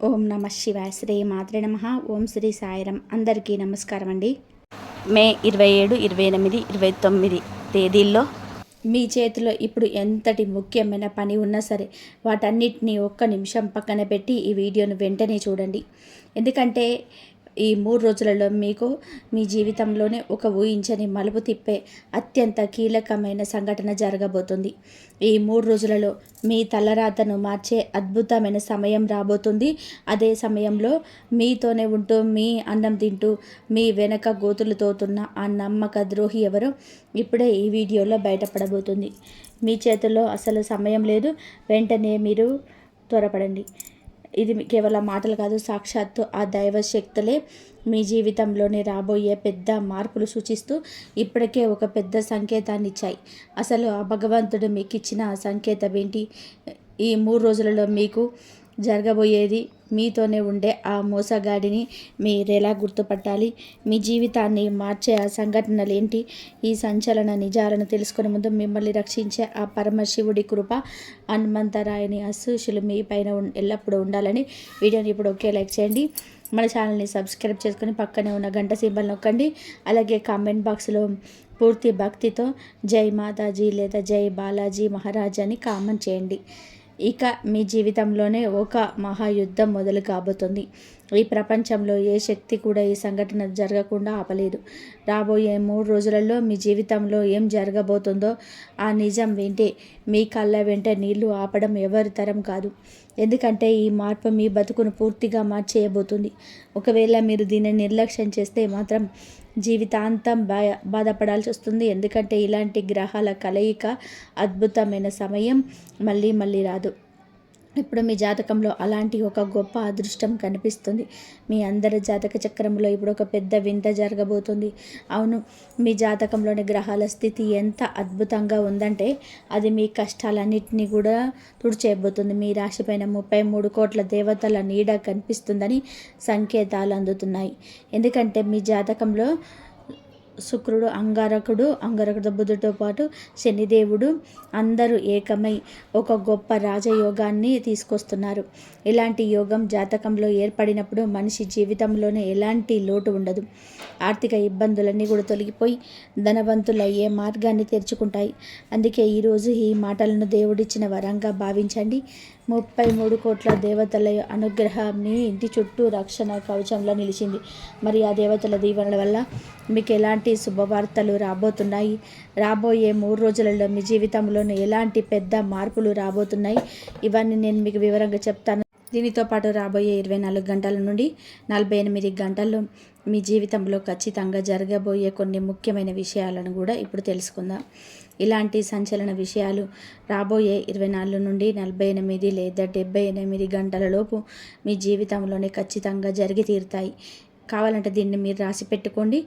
ఓం నమ శివాయ. శ్రీ మాత్రే నమః. ఓం శ్రీ సాయిరం. అందరికీ నమస్కారం అండి. మే 27, 28, 29 తేదీల్లో మీ చేతిలో ఇప్పుడు ఎంతటి ముఖ్యమైన పని ఉన్నా సరే వాటన్నిటినీ ఒక్క నిమిషం పక్కన పెట్టి ఈ వీడియోను వెంటనే చూడండి. ఎందుకంటే ఈ 3 రోజులలో మీకు మీ జీవితంలోనే ఒక ఊహించని మలుపు తిప్పే అత్యంత కీలకమైన సంఘటన జరగబోతుంది. ఈ 3 రోజులలో మీ తలరాతను మార్చే అద్భుతమైన సమయం రాబోతుంది. అదే సమయంలో మీతోనే ఉంటూ, మీ అన్నం తింటూ, మీ వెనక గోతులు తోతున్న ఆ నమ్మక ద్రోహి ఎవరో ఇప్పుడే ఈ వీడియోలో బయటపడబోతుంది. మీ చేతుల్లో అసలు సమయం లేదు. వెంటనే మీరు త్వరపడండి. ఇది కేవలం మాటలు కాదు, సాక్షాత్తు ఆ దైవ శక్తులే మీ జీవితంలోనే రాబోయే పెద్ద మార్పులు సూచిస్తూ ఇప్పటికే ఒక పెద్ద సంకేతాన్ని ఇచ్చాయి. అసలు ఆ భగవంతుడు మీకు ఇచ్చిన ఆ సంకేతం ఏంటి? ఈ 3 రోజులలో మీకు జరగబోయేది, మీతోనే ఉండే ఆ మోసగాడిని మీరెలా గుర్తుపట్టాలి? మీ జీవితాన్ని మార్చే ఆ సంఘటనలు ఏంటి? ఈ సంచలన నిజాలను తెలుసుకునే ముందు మిమ్మల్ని రక్షించే ఆ పరమశివుడి కృప, హనుమంతరాయుని ఆశీస్సులు మీ పైన ఎల్లప్పుడూ ఉండాలని వీడియోని ఇప్పుడు ఒకే లైక్ చేయండి. మన ఛానల్ని సబ్స్క్రైబ్ చేసుకుని పక్కనే ఉన్న గంట సింబల్ నొక్కండి. అలాగే కామెంట్ బాక్స్లో పూర్తి భక్తితో జై మాతాజీ లేదా జై బాలాజీ మహారాజ్ అని కామెంట్ చేయండి. ఇక మీ జీవితంలోనే ఒక మహాయుద్ధం మొదలు కాబోతుంది. ఈ ప్రపంచంలో ఏ శక్తి కూడా ఈ సంఘటన జరగకుండా ఆపలేదు. రాబోయే 3 రోజులలో మీ జీవితంలో ఏం జరగబోతుందో ఆ నిజం వింటే మీ కళ్ళ వెంట నీళ్లు ఆపడం ఎవరి తరం కాదు. ఎందుకంటే ఈ మార్పు మీ బతుకును పూర్తిగా మార్చేయబోతుంది. ఒకవేళ మీరు దీన్ని నిర్లక్ష్యం చేస్తే మాత్రం జీవితాంతం బాధపడాల్సి వస్తుంది. ఎందుకంటే ఇలాంటి గ్రహాల కలయిక, అద్భుతమైన సమయం మళ్ళీ మళ్ళీ రాదు. ఇప్పుడు మీ జాతకంలో అలాంటి ఒక గొప్ప అదృష్టం కనిపిస్తుంది. మీ అందరి జాతక చక్రంలో ఇప్పుడు ఒక పెద్ద వింత జరగబోతుంది. అవును, మీ జాతకంలోని గ్రహాల స్థితి ఎంత అద్భుతంగా ఉందంటే అది మీ కష్టాలన్నింటినీ కూడా తుడిచేయబోతుంది. మీ రాశిపైన 33 కోట్ల దేవతల నీడ కనిపిస్తుందని సంకేతాలు అందుతున్నాయి. ఎందుకంటే మీ జాతకంలో శుక్రుడు, అంగారకుడు బుధుడితో పాటు శనిదేవుడు అందరూ ఏకమై ఒక గొప్ప రాజయోగాన్ని తీసుకొస్తున్నారు. ఇలాంటి యోగం జాతకంలో ఏర్పడినప్పుడు మనిషి జీవితంలోనే ఎలాంటి లోటు ఉండదు. ఆర్థిక ఇబ్బందులన్నీ కూడా తొలగిపోయి ధనవంతులయ్యే మార్గాన్ని తెరుచుకుంటాయి. అందుకే ఈరోజు ఈ మాటలను దేవుడిచ్చిన వరంగా భావించండి. 33 కోట్ల దేవతల అనుగ్రహం మీ ఇంటి చుట్టూ రక్షణ కవచంలో నిలిచింది. మరి ఆ దేవతల దీవెనల వల్ల మీకు ఎలాంటి శుభవార్తలు రాబోతున్నాయి? రాబోయే 3 రోజులలో మీ జీవితంలోనే ఎలాంటి పెద్ద మార్పులు రాబోతున్నాయి? ఇవన్నీ నేను మీకు వివరంగా చెప్తాను. దీనితో పాటు రాబోయే 24 గంటల నుండి 48 గంటల్లో మీ జీవితంలో ఖచ్చితంగా జరగబోయే కొన్ని ముఖ్యమైన విషయాలను కూడా ఇప్పుడు తెలుసుకుందాం. ఇలాంటి సంచలన విషయాలు రాబోయే 24 నుండి 48 లేదా 78 గంటల లోపు మీ జీవితంలోనే ఖచ్చితంగా జరిగి తీరుతాయి. కావాలంటే దీన్ని మీరు రాసి పెట్టుకోండి.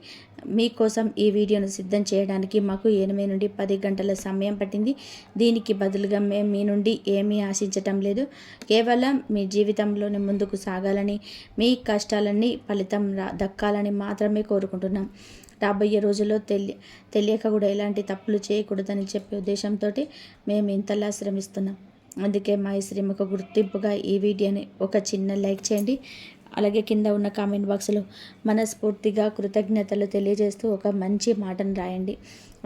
మీకోసం ఈ వీడియోను సిద్ధం చేయడానికి మాకు 8 నుండి 10 గంటల సమయం పట్టింది. దీనికి బదులుగా మేము మీ నుండి ఏమీ ఆశించటం లేదు. కేవలం మీ జీవితంలోనే ముందుకు సాగాలని, మీ కష్టాలన్నీ ఫలితం దక్కాలని మాత్రమే కోరుకుంటున్నాం. రాబోయే రోజుల్లో తెలియక కూడా ఎలాంటి తప్పులు చేయకూడదని చెప్పే ఉద్దేశంతో మేము ఇంతలా శ్రమిస్తున్నాం. అందుకే మా ఈ శ్రమకు గుర్తింపుగా ఈ వీడియోని ఒక చిన్న లైక్ చేయండి. అలాగే కింద ఉన్న కామెంట్ బాక్స్లో మనస్ఫూర్తిగా కృతజ్ఞతలు తెలియజేస్తూ ఒక మంచి మాటను రాయండి.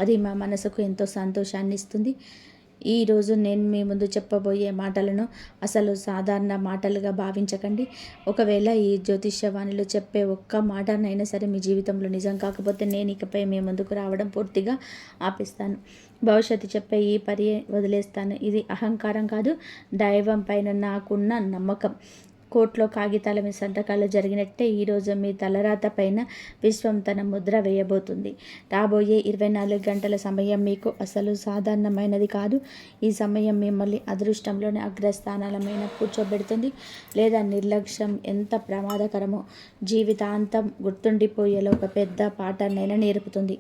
అది మా మనసుకు ఎంతో సంతోషాన్ని ఇస్తుంది. ఈరోజు నేను మీ ముందు చెప్పబోయే మాటలను అసలు సాధారణ మాటలుగా భావించకండి. ఒకవేళ ఈ జ్యోతిష్యవాణిలో చెప్పే ఒక్క మాటనైనా సరే మీ జీవితంలో నిజం కాకపోతే నేను ఇకపై మీ ముందుకు రావడం పూర్తిగా ఆపిస్తాను. భవిష్యత్తు చెప్పే ఈ పరి వదిలేస్తాను. ఇది అహంకారం కాదు, దైవం పైన నాకున్న నమ్మకం. కోర్టులో కాగితాల మీద సంతకాలు జరిగినట్టే ఈరోజు మీ తలరాత పైన విశ్వం తన ముద్ర వేయబోతుంది. రాబోయే 24 గంటల సమయం మీకు అసలు సాధారణమైనది కాదు. ఈ సమయం మిమ్మల్ని అదృష్టంలోని అగ్రస్థానాల మీద కూర్చోబెడుతుంది. లేదా నిర్లక్ష్యం ఎంత ప్రమాదకరమో జీవితాంతం గుర్తుండిపోయేలా ఒక పెద్ద పాఠాన్నైనా నేర్పుతుంది.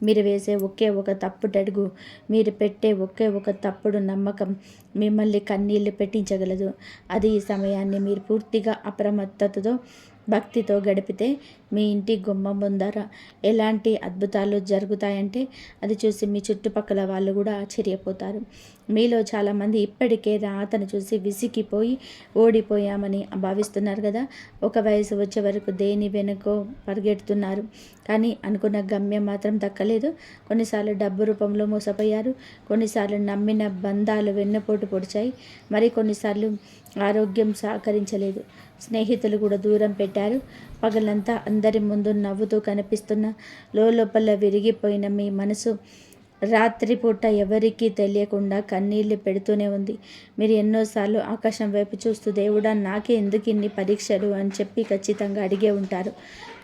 మీరు వేసే ఒకే ఒక తప్పుడడుగు, మీరు పెట్టే ఒకే ఒక తప్పుడు నమ్మకం మిమ్మల్ని కన్నీళ్లు పెట్టించగలదు. అది ఈ సమయాన్ని మీరు పూర్తిగా అప్రమత్తతతో భక్తితో గడిపితే మీ ఇంటి గుమ్మం ముందర ఎలాంటి అద్భుతాలు జరుగుతాయంటే అది చూసి మీ చుట్టుపక్కల వాళ్ళు కూడా ఆశ్చర్యపోతారు. మీలో చాలామంది ఇప్పటికే రాతను చూసి విసిగిపోయి ఓడిపోయామని భావిస్తున్నారు కదా. ఒక వయసు వచ్చే వరకు దేని వెనుకో పరిగెడుతున్నారు, కానీ అనుకున్న గమ్యం మాత్రం దక్కలేదు. కొన్నిసార్లు డబ్బు రూపంలో మోసపోయారు, కొన్నిసార్లు నమ్మిన బంధాలు వెన్నుపోటు పొడిచాయి, మరి కొన్నిసార్లు ఆరోగ్యం సహకరించలేదు, స్నేహితులు కూడా దూరం పెట్టారు. పగలంతా అందరి ముందు నవ్వుతూ కనిపిస్తున్న లోపల విరిగిపోయిన మీ మనసు రాత్రిపూట ఎవరికీ తెలియకుండా కన్నీళ్లు పెడుతూనే ఉంది. మీరు ఎన్నోసార్లు ఆకాశం వైపు చూస్తూ దేవుడా నాకే ఎందుకు ఇన్ని పరీక్షలు అని చెప్పి ఖచ్చితంగా అడిగే ఉంటారు.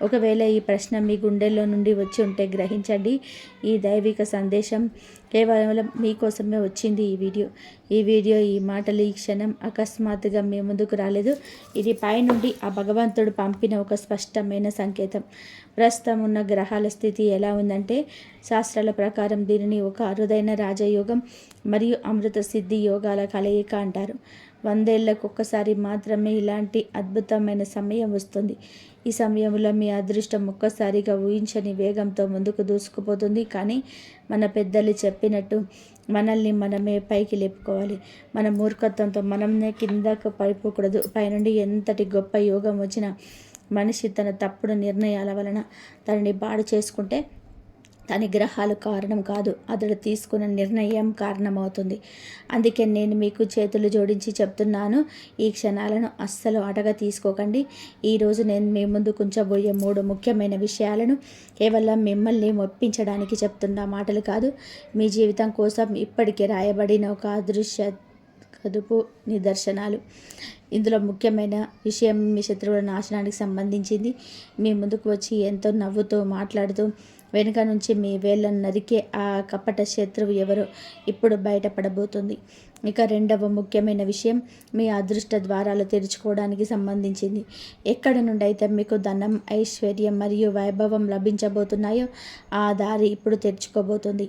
ఒకవేళ ఈ ప్రశ్న మీ గుండెల్లో నుండి వచ్చి ఉంటే గ్రహించండి, ఈ దైవిక సందేశం కేవలం మీకోసమే వచ్చింది. ఈ వీడియో ఈ మాటలు ఈ క్షణం అకస్మాత్తుగా మీ ముందుకు రాలేదు. ఇది పైనుండి ఆ భగవంతుడు పంపిన ఒక స్పష్టమైన సంకేతం. ప్రస్తుతం ఉన్న గ్రహాల స్థితి ఎలా ఉందంటే శాస్త్రాల ప్రకారం దీనిని ఒక అరుదైన రాజయోగం మరియు అమృత సిద్ధి యోగాల కలయిక అంటారు. 100 ఏళ్లకు ఒక్కసారి మాత్రమే ఇలాంటి అద్భుతమైన సమయం వస్తుంది. ఈ సమయంలో మీ అదృష్టం ఒక్కసారిగా ఊహించని వేగంతో ముందుకు దూసుకుపోతుంది. కానీ మన పెద్దలు చెప్పినట్టు మనల్ని మనమే పైకి లేపుకోవాలి. మన మూర్ఖత్వంతో మనమే కిందకు పడిపోకూడదు. పైనుండి ఎంతటి గొప్ప యోగం వచ్చినా మనిషి తన తప్పుడు నిర్ణయాల వలన తనని పాడు చేసుకుంటే దాని గ్రహాలు కారణం కాదు, అతడు తీసుకున్న నిర్ణయం కారణమవుతుంది. అందుకే నేను మీకు చేతులు జోడించి చెప్తున్నాను, ఈ క్షణాలను అస్సలు ఆటగా తీసుకోకండి. ఈరోజు నేను మీ ముందు ఉంచబోయే 3 ముఖ్యమైన విషయాలను కేవలం మిమ్మల్ని ఒప్పించడానికి చెప్తున్న మాటలు కాదు, మీ జీవితం కోసం ఇప్పటికే రాయబడిన ఒక అదృశ్య కదుపు నిదర్శనాలు. ఇందులో ముఖ్యమైన విషయం మీ శత్రువుల నాశనానికి సంబంధించింది. మీ ముందుకు వచ్చి ఎంతో నవ్వుతూ మాట్లాడుతూ వెనుక నుంచి మీ వేళ్ళను నరికే ఆ కపట శత్రువు ఎవరో ఇప్పుడు బయటపడబోతుంది. ఇక రెండవ ముఖ్యమైన విషయం మీ అదృష్ట ద్వారాలు తెరుచుకోవడానికి సంబంధించింది. ఎక్కడి నుండి అయితే మీకు ధనం, ఐశ్వర్యం మరియు వైభవం లభించబోతున్నాయో ఆ దారి ఇప్పుడు తెరుచుకోబోతుంది.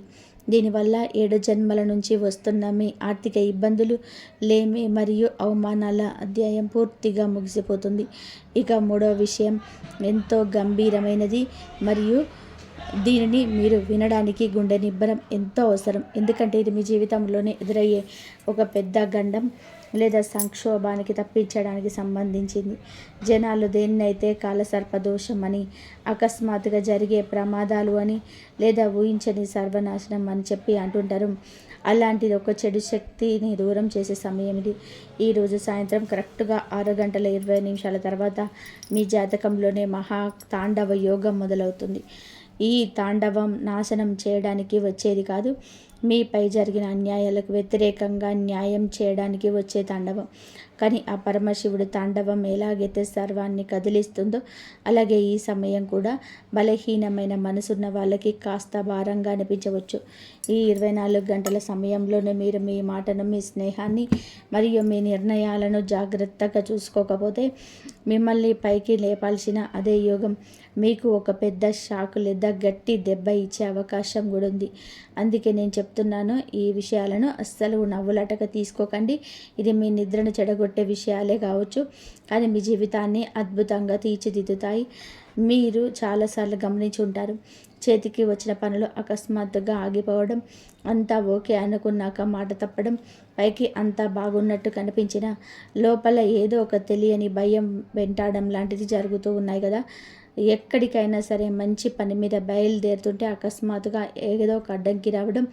దీనివల్ల 7 జన్మల నుంచి వస్తున్న మీ ఆర్థిక ఇబ్బందులు, లేమి మరియు అవమానాల అధ్యాయం పూర్తిగా ముగిసిపోతుంది. ఇక మూడవ విషయం ఎంతో గంభీరమైనది మరియు దీనిని మీరు వినడానికి గుండె నిబ్బరం ఎంతో అవసరం. ఎందుకంటే ఇది మీ జీవితంలోనే ఎదురయ్యే ఒక పెద్ద గండం లేదా సంక్షోభానికి తప్పించడానికి సంబంధించింది. జనాలు దేన్నైతే కాలసర్పదోషం అని, అకస్మాత్తుగా జరిగే ప్రమాదాలు అని, లేదా ఊహించని సర్వనాశనం అని చెప్పి అంటుంటారు. అలాంటిది ఒక చెడు శక్తిని దూరం చేసే సమయం ఇది. ఈరోజు సాయంత్రం కరెక్ట్గా 6:20 తర్వాత మీ జాతకంలోనే మహా తాండవ యోగం మొదలవుతుంది. ఈ తాండవం నాశనం చేయడానికి వచ్చేది కాదు, మీపై జరిగిన అన్యాయాలకు వ్యతిరేకంగా న్యాయం చేయడానికి వచ్చే తాండవం. కానీ ఆ పరమశివుడు తాండవం ఎలాగైతే సర్వాన్ని కదిలిస్తుందో అలాగే ఈ సమయం కూడా బలహీనమైన మనసున్న వాళ్ళకి కాస్త భారంగా అనిపించవచ్చు. ఈ 24 గంటల సమయంలోనే మీరు మీ మాటను, మీ స్నేహాన్ని మరియు మీ నిర్ణయాలను జాగ్రత్తగా చూసుకోకపోతే మిమ్మల్ని పైకి లేపాల్సిన అదే యోగం మీకు ఒక పెద్ద షాక్ లేదా గట్టి దెబ్బ ఇచ్చే అవకాశం కూడా ఉంది. అందుకే నేను చెప్తున్నాను, ఈ విషయాలను అస్సలు నవ్వులాటగా తీసుకోకండి. ఇది మీ నిద్రను చెడగొట్టే విషయాలే కావచ్చు, కానీ మీ జీవితాన్ని అద్భుతంగా తీర్చిదిద్దుతాయి. మీరు చాలాసార్లు గమనించి ఉంటారు, చేతికి వచ్చిన పనులు అకస్మాత్తుగా ఆగిపోవడం, అంతా ఓకే అనుకున్నాక మాట తప్పడం, పైకి అంతా బాగున్నట్టు కనిపించిన లోపల ఏదో ఒక తెలియని భయం వెంటాడడం లాంటిది జరుగుతూ ఉన్నాయి కదా. ఎక్కడికైనా సరే మంచి పని మీద బయలుదేరుతుంటే అకస్మాత్తుగా ఏదో ఒక అడ్డంకి రావడం,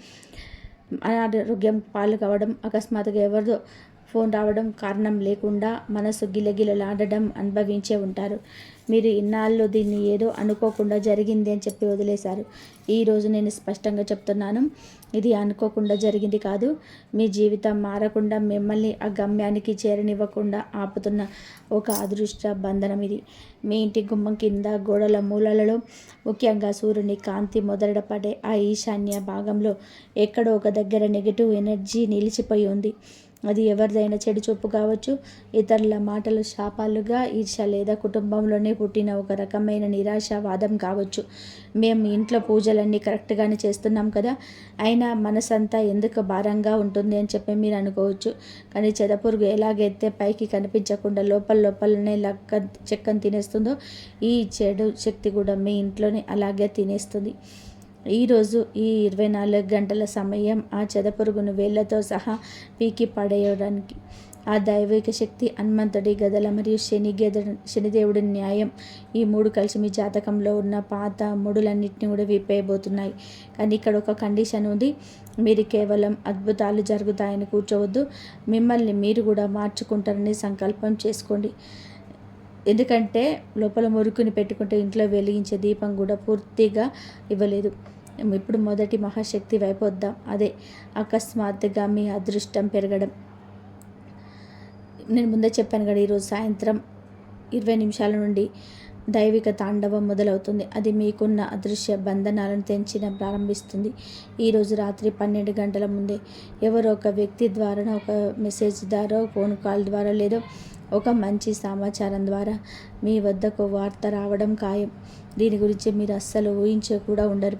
అనారోగ్యం పాలు కావడం, అకస్మాత్తుగా ఎవరిదో ఫోన్ రావడం, కారణం లేకుండా మనసు గిలగిలలాడడం అనుభవించే ఉంటారు. మీరు ఇన్నాళ్ళు దీన్ని ఏదో అనుకోకుండా జరిగింది అని చెప్పి వదిలేశారు. ఈరోజు నేను స్పష్టంగా చెప్తున్నాను, ఇది అనుకోకుండా జరిగింది కాదు. మీ జీవితం మారకుండా మిమ్మల్ని ఆ గమ్యానికి చేరనివ్వకుండా ఆపుతున్న ఒక అదృష్ట బంధనం ఇది. మీ ఇంటి గుమ్మం కింద గోడల మూలలలో, ముఖ్యంగా సూర్యుని కాంతి మొదట పడే ఆ ఈశాన్య భాగంలో ఎక్కడో ఒక దగ్గర నెగిటివ్ ఎనర్జీ నిలిచిపోయి ఉంది. అది ఎవరిదైనా చెడు చూపు కావచ్చు, ఇతరుల మాటలు శాపాలుగా, ఈర్ష్య లేదా కుటుంబంలోనే పుట్టిన ఒక రకమైన నిరాశావాదం కావచ్చు. మేము ఇంట్లో పూజలన్నీ కరెక్ట్గానే చేస్తున్నాం కదా, అయినా మనసంతా ఎందుకు భారంగా ఉంటుంది అని చెప్పి మీరు అనుకోవచ్చు. కానీ చెదపురుగు ఎలాగైతే పైకి కనిపించకుండా లోపలనే చెక్కని తినేస్తుందో, ఈ చెడు శక్తి కూడా మీ ఇంట్లోనే అలాగే తినేస్తుంది. ఈరోజు ఈ 24 గంటల సమయం ఆ చెదపురుగును వేళ్లతో సహా పీకి పడేయడానికి ఆ దైవిక శక్తి, హనుమంతుడి గదల మరియు శనిదేవుడి న్యాయం, ఈ 3 కలిసి మీ జాతకంలో ఉన్న పాత ముడులన్నింటినీ కూడా విప్పేయబోతున్నాయి. కానీ ఇక్కడ ఒక కండిషన్ ఉంది. మీరు కేవలం అద్భుతాలు జరుగుతాయని కూర్చోవద్దు, మిమ్మల్ని మీరు కూడా మార్చుకుంటారని సంకల్పం చేసుకోండి. ఎందుకంటే లోపల మురుకుని పెట్టుకుంటే ఇంట్లో వెలిగించే దీపం కూడా పూర్తిగా ఇవ్వలేదు. ఇప్పుడు మొదటి మహాశక్తి వైపు వద్దాం. అదే అకస్మాత్తుగా మీ అదృష్టం పెరగడం. నేను ముందే చెప్పాను కదా, ఈరోజు సాయంత్రం 20 నిమిషాల నుండి దైవిక తాండవం మొదలవుతుంది. అది మీకున్న అదృశ్య బంధనాలను తెంచిన ప్రారంభిస్తుంది. ఈరోజు రాత్రి 12 గంటల ముందే ఎవరో ఒక వ్యక్తి ద్వారా, ఒక మెసేజ్ ద్వారా, ఫోన్ కాల్ ద్వారా, లేదో ఒక మంచి సమాచారం ద్వారా మీ వద్దకు వార్త రావడం ఖాయం. దీని గురించి మీరు అస్సలు ఊహించ కూడా ఉండరు.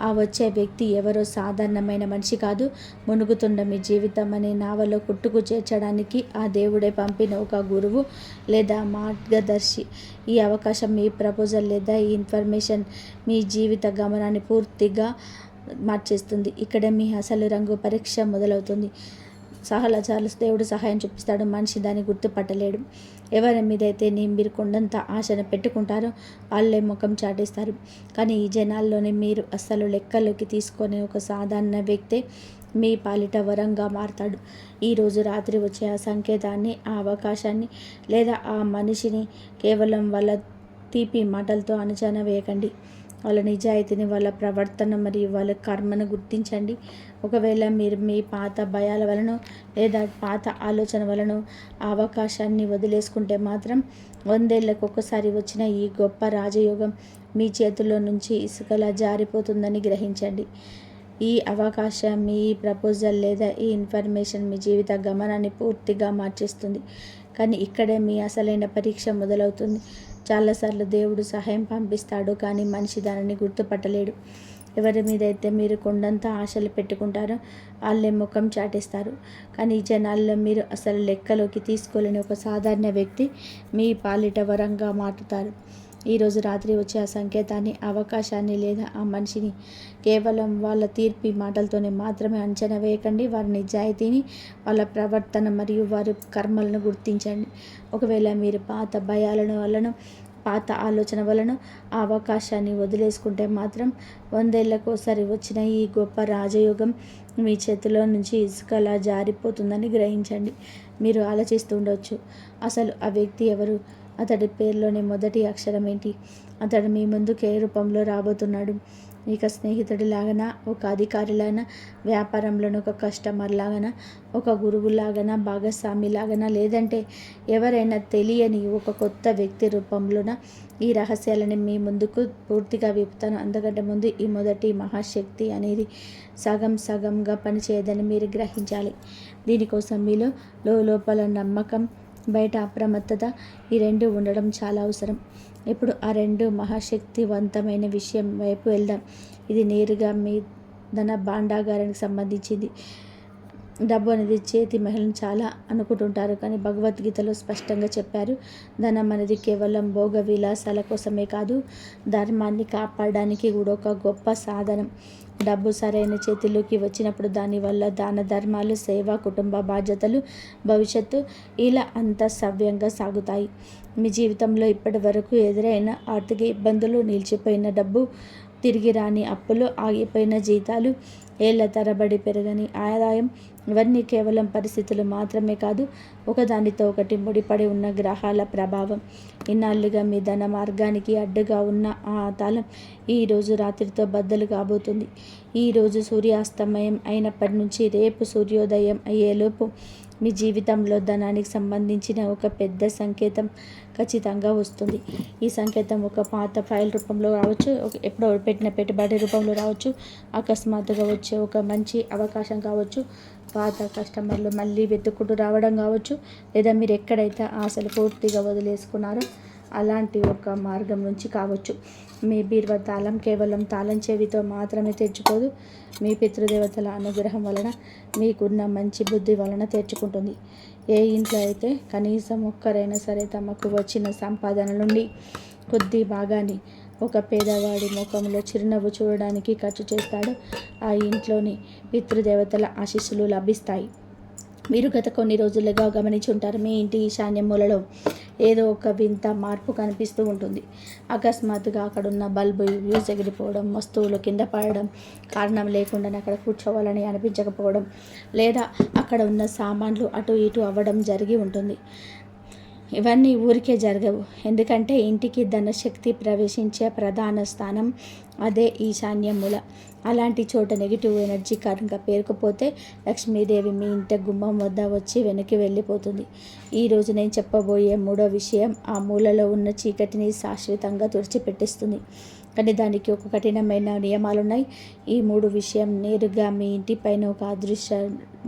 ఆ వచ్చే వ్యక్తి ఎవరో సాధారణమైన మనిషి కాదు. మునుగుతున్న మీ జీవితం అనే నావలో కుట్టుకు చేర్చడానికి ఆ దేవుడే పంపిన ఒక గురువు లేదా మార్గదర్శి. ఈ అవకాశం, మీ ప్రపోజల్ లేదా ఈ ఇన్ఫర్మేషన్ మీ జీవిత గమనాన్ని పూర్తిగా మార్చేస్తుంది. ఇక్కడే మీ అసలు రంగు పరీక్ష మొదలవుతుంది. చార్లెస్ దేవుడు సహాయం చూపిస్తాడు, మనిషి దాన్ని గుర్తుపట్టలేడు. ఎవరి మీదైతే మీరు కొండంత ఆశను పెట్టుకుంటారో వాళ్ళే ముఖం చాటేస్తారు. కానీ ఈ జనాల్లోనే మీరు అస్సలు లెక్కలోకి తీసుకొని ఒక సాధారణ వ్యక్తే మీ పాలిట వరంగా మారతాడు. ఈరోజు రాత్రి వచ్చే ఆ సంకేతాన్ని, ఆ అవకాశాన్ని లేదా ఆ మనిషిని కేవలం వాళ్ళ తీపి మాటలతో అంచనా వేయకండి. వాళ్ళ నిజాయితీని, వాళ్ళ ప్రవర్తన మరియు వాళ్ళ కర్మను గుర్తించండి. ఒకవేళ మీరు మీ పాత భయాల వలన లేదా పాత ఆలోచన వలన ఆ అవకాశాన్ని వదిలేసుకుంటే మాత్రం 100 ఏళ్లకు ఒకసారి వచ్చిన ఈ గొప్ప రాజయోగం మీ చేతుల్లో నుంచి ఇసుకలా జారిపోతుందని గ్రహించండి. ఈ అవకాశం, మీ ప్రపోజల్ లేదా ఈ ఇన్ఫర్మేషన్ మీ జీవిత గమనాన్ని పూర్తిగా మార్చేస్తుంది. కానీ ఇక్కడే మీ అసలైన పరీక్ష మొదలవుతుంది. చాలాసార్లు దేవుడు సహాయం పంపిస్తాడు, కానీ మనిషి దానిని గుర్తుపట్టలేడు. ఎవరి మీదైతే మీరు కొండంత ఆశలు పెట్టుకుంటారో వాళ్ళే ముఖం చాటేస్తారు. కానీ ఈ జనాల్లో మీరు అసలు లెక్కలోకి తీసుకోలేని ఒక సాధారణ వ్యక్తి మీ పాలిట వరంగా మారుతారు. ఈరోజు రాత్రి వచ్చే ఆ సంకేతాన్ని, అవకాశాన్ని లేదా ఆ మనిషిని కేవలం వాళ్ళ తీర్పి మాటలతోనే మాత్రమే అంచనా వేయకండి. వారి నిజాయితీని, వాళ్ళ ప్రవర్తన మరియు వారి కర్మలను గుర్తించండి. ఒకవేళ మీరు పాత భయాలను వలన, పాత ఆలోచన వలన ఆ అవకాశాన్ని వదిలేసుకుంటే మాత్రం 100 ఏళ్లకు ఒకసారి వచ్చిన ఈ గొప్ప రాజయోగం మీ చేతిలో నుంచి ఇసుకలా జారిపోతుందని గ్రహించండి. మీరు ఆలోచిస్తూ ఉండవచ్చు, అసలు ఆ వ్యక్తి ఎవరు? అతడి పేరులోని మొదటి అక్షరం ఏంటి? అతడు మీ ముందుకు ఏ రూపంలో రాబోతున్నాడు? ఇక స్నేహితుడిలాగనా, ఒక అధికారిలాగనా, వ్యాపారంలోని ఒక కస్టమర్ లాగనా, ఒక గురువులాగనా, భాగస్వామిలాగనా, లేదంటే ఎవరైనా తెలియని ఒక కొత్త వ్యక్తి రూపంలోన? ఈ రహస్యాలని మీ ముందుకు పూర్తిగా విప్పుతాను. అంతకంటే ముందు ఈ మొదటి మహాశక్తి అనేది సగంగా పనిచేయదని మీరు గ్రహించాలి. దీనికోసం మీలో లోపల నమ్మకం, బయట అప్రమత్తత, ఈ 2 ఉండడం చాలా అవసరం. ఇప్పుడు ఆ 2 మహాశక్తివంతమైన విషయం వైపు వెళ్దాం. ఇది నేరుగా మీ ధన భాండాగారానికి సంబంధించింది. డబ్బు అనేది చేతి మహిళను చాలా అనుకుంటుంటారు, కానీ భగవద్గీతలో స్పష్టంగా చెప్పారు, ధనం అనేది కేవలం భోగ విలాసాల కోసమే కాదు, ధర్మాన్ని కాపాడడానికి కూడా ఒక గొప్ప సాధనం. డబ్బు సరైన చేతిలోకి వచ్చినప్పుడు దానివల్ల దాన ధర్మాలు, సేవ, కుటుంబ బాధ్యతలు, భవిష్యత్తు ఇలా అంతా సవ్యంగా సాగుతాయి. మీ జీవితంలో ఇప్పటి వరకు ఎదురైన ఆర్థిక ఇబ్బందులు, నిలిచిపోయిన డబ్బు, తిరిగి రాని అప్పులు, ఆగిపోయిన జీతాలు, ఏళ్ల తరబడి పెరగని ఆదాయం, ఇవన్నీ కేవలం పరిస్థితులు మాత్రమే కాదు, ఒకదానితో ఒకటి ముడిపడి ఉన్న గ్రహాల ప్రభావం. ఇన్నాళ్ళుగా మీ ధన మార్గానికి అడ్డుగా ఉన్న ఆ తాళం ఈరోజు రాత్రితో బద్దలు కాబోతుంది. ఈరోజు సూర్యాస్తమయం అయినప్పటి నుంచి రేపు సూర్యోదయం అయ్యేలోపు మీ జీవితంలో ధనానికి సంబంధించిన ఒక పెద్ద సంకేతం ఖచ్చితంగా వస్తుంది. ఈ సంకేతం ఒక పాత ఫైల్ రూపంలో రావచ్చు, ఎప్పుడో పెట్టిన పెట్టుబడి రూపంలో రావచ్చు, అకస్మాత్తుగా వచ్చే ఒక మంచి అవకాశం కావచ్చు, పాత కస్టమర్లు మళ్ళీ వెతుక్కుంటూ రావడం కావచ్చు, లేదా మీరు ఎక్కడైతే ఆశలు పూర్తిగా వదిలేసుకున్నారో అలాంటి ఒక మార్గం నుంచి కావచ్చు. మీ బీరువా తాళం కేవలం తాళం చెవితో మాత్రమే తెరుచుకోదు, మీ పితృదేవతల అనుగ్రహం వలన, మీకున్న మంచి బుద్ధి వలన తెరుచుకుంటుంది. ఏ ఇంట్లో అయితే కనీసం ఒక్కరైనా సరే తమకు వచ్చిన సంపాదన నుండి కొద్ది భాగాన్ని ఒక పేదవాడి ముఖంలో చిరునవ్వు చూడడానికి ఖర్చు చేస్తాడో ఆ ఇంట్లోని పితృదేవతల ఆశీస్సులు లభిస్తాయి. మీరు గత కొన్ని రోజులుగా గమనించి ఉంటారు, మీ ఇంటి ఈశాన్య మూలలో ఏదో ఒక వింత మార్పు కనిపిస్తూ ఉంటుంది. అకస్మాత్తుగా అక్కడున్న బల్బు వ్యూస్ ఎగిరిపోవడం, వస్తువులు కింద పడడం, కారణం లేకుండానే అక్కడ కూర్చోవాలని అనిపించకపోవడం, లేదా అక్కడ ఉన్న సామాన్లు అటు ఇటు అవ్వడం జరిగి ఉంటుంది. ఇవన్నీ ఊరికే జరగవు, ఎందుకంటే ఇంటికి ధనశక్తి ప్రవేశించే ప్రధాన స్థానం అదే ఈశాన్య మూల. అలాంటి చోట నెగిటివ్ ఎనర్జీ కనుక పేరుకుపోతే లక్ష్మీదేవి మీ ఇంటి గుమ్మం వద్ద వచ్చి వెనక్కి వెళ్ళిపోతుంది. ఈరోజు నేను చెప్పబోయే మూడో విషయం ఆ మూలలో ఉన్న చీకటిని శాశ్వతంగా తుడిచిపెట్టేస్తుంది. కానీ దానికి ఒక కఠినమైన నియమాలున్నాయి. ఈ మూడు విషయం నేరుగా మీ ఇంటిపైన ఒక అదృశ్య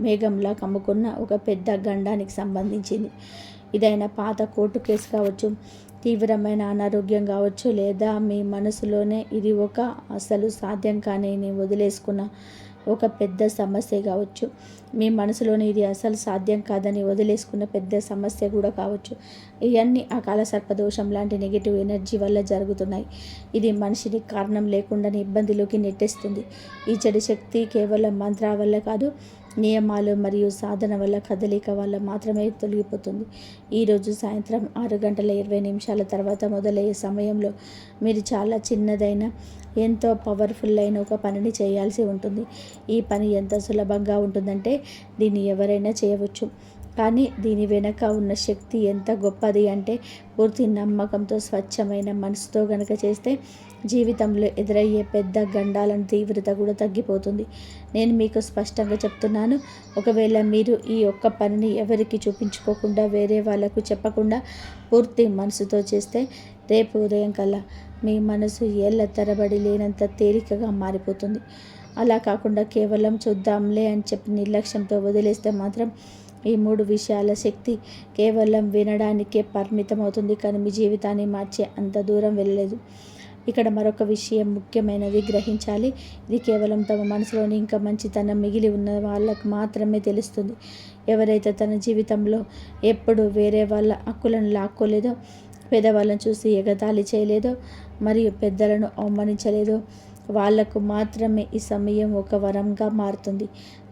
మేఘంలా కమ్ముకున్న ఒక పెద్ద గండానికి సంబంధించింది. ఇదైనా పాత కోర్టు కేసు కావచ్చు, తీవ్రమైన అనారోగ్యం కావచ్చు, లేదా మీ మనసులోనే ఇది ఒక అసలు సాధ్యం కానీ వదిలేసుకున్న ఒక పెద్ద సమస్య కావచ్చు. మీ మనసులోని ఇది అసలు సాధ్యం కాదని వదిలేసుకున్న పెద్ద సమస్య కూడా కావచ్చు. ఇవన్నీ ఆ కాలసర్పదోషం లాంటి నెగిటివ్ ఎనర్జీ వల్ల జరుగుతున్నాయి. ఇది మనిషిని కారణం లేకుండానే ఇబ్బందిలోకి నెట్టేస్తుంది. ఈ చెడు శక్తి కేవలం మంత్రాల వల్ల కాదు, నియమాలు మరియు సాధన వల్ల, కదలిక వల్ల మాత్రమే తొలగిపోతుంది. ఈరోజు సాయంత్రం 6:20 తర్వాత మొదలయ్యే సమయంలో మీరు చాలా చిన్నదైన ఎంతో పవర్ఫుల్ అయిన ఒక పనిని చేయాల్సి ఉంటుంది. ఈ పని ఎంత సులభంగా ఉంటుందంటే దీన్ని ఎవరైనా చేయవచ్చు. కానీ దీని వెనక ఉన్న శక్తి ఎంత గొప్పది అంటే పూర్తి నమ్మకంతో, స్వచ్ఛమైన మనసుతో గనక చేస్తే జీవితంలో ఎదురయ్యే పెద్ద గండాలను తీవ్రత కూడా తగ్గిపోతుంది. నేను మీకు స్పష్టంగా చెప్తున్నాను, ఒకవేళ మీరు ఈ ఒక్క పనిని ఎవరికి చూపించుకోకుండా, వేరే వాళ్ళకు చెప్పకుండా పూర్తి మనసుతో చేస్తే రేపు ఉదయం కల్లా మీ మనసు ఏళ్ల తరబడి లేనంత తేలికగా మారిపోతుంది. అలా కాకుండా కేవలం చూద్దాంలే అని చెప్పి నిర్లక్ష్యంతో వదిలేస్తే మాత్రం ఈ మూడు విషయాల శక్తి కేవలం వినడానికే పరిమితం అవుతుంది, కానీ మీ జీవితాన్ని మార్చే అంత దూరం వెళ్ళలేదు. ఇక్కడ మరొక విషయం ముఖ్యమైనది గ్రహించాలి. ఇది కేవలం తమ మనసులోని ఇంకా మంచితనం మిగిలి ఉన్న వాళ్ళకు మాత్రమే తెలుస్తుంది. ఎవరైతే తన జీవితంలో ఎప్పుడు వేరే వాళ్ళ హక్కులను లాక్కోలేదో, పేదవాళ్ళను చూసి ఎగతాళి చేయలేదో, మరియు పెద్దలను అవమానించలేదో వాళ్లకు మాత్రమే ఈ సమయం ఒక వరంగా మారుతుంది.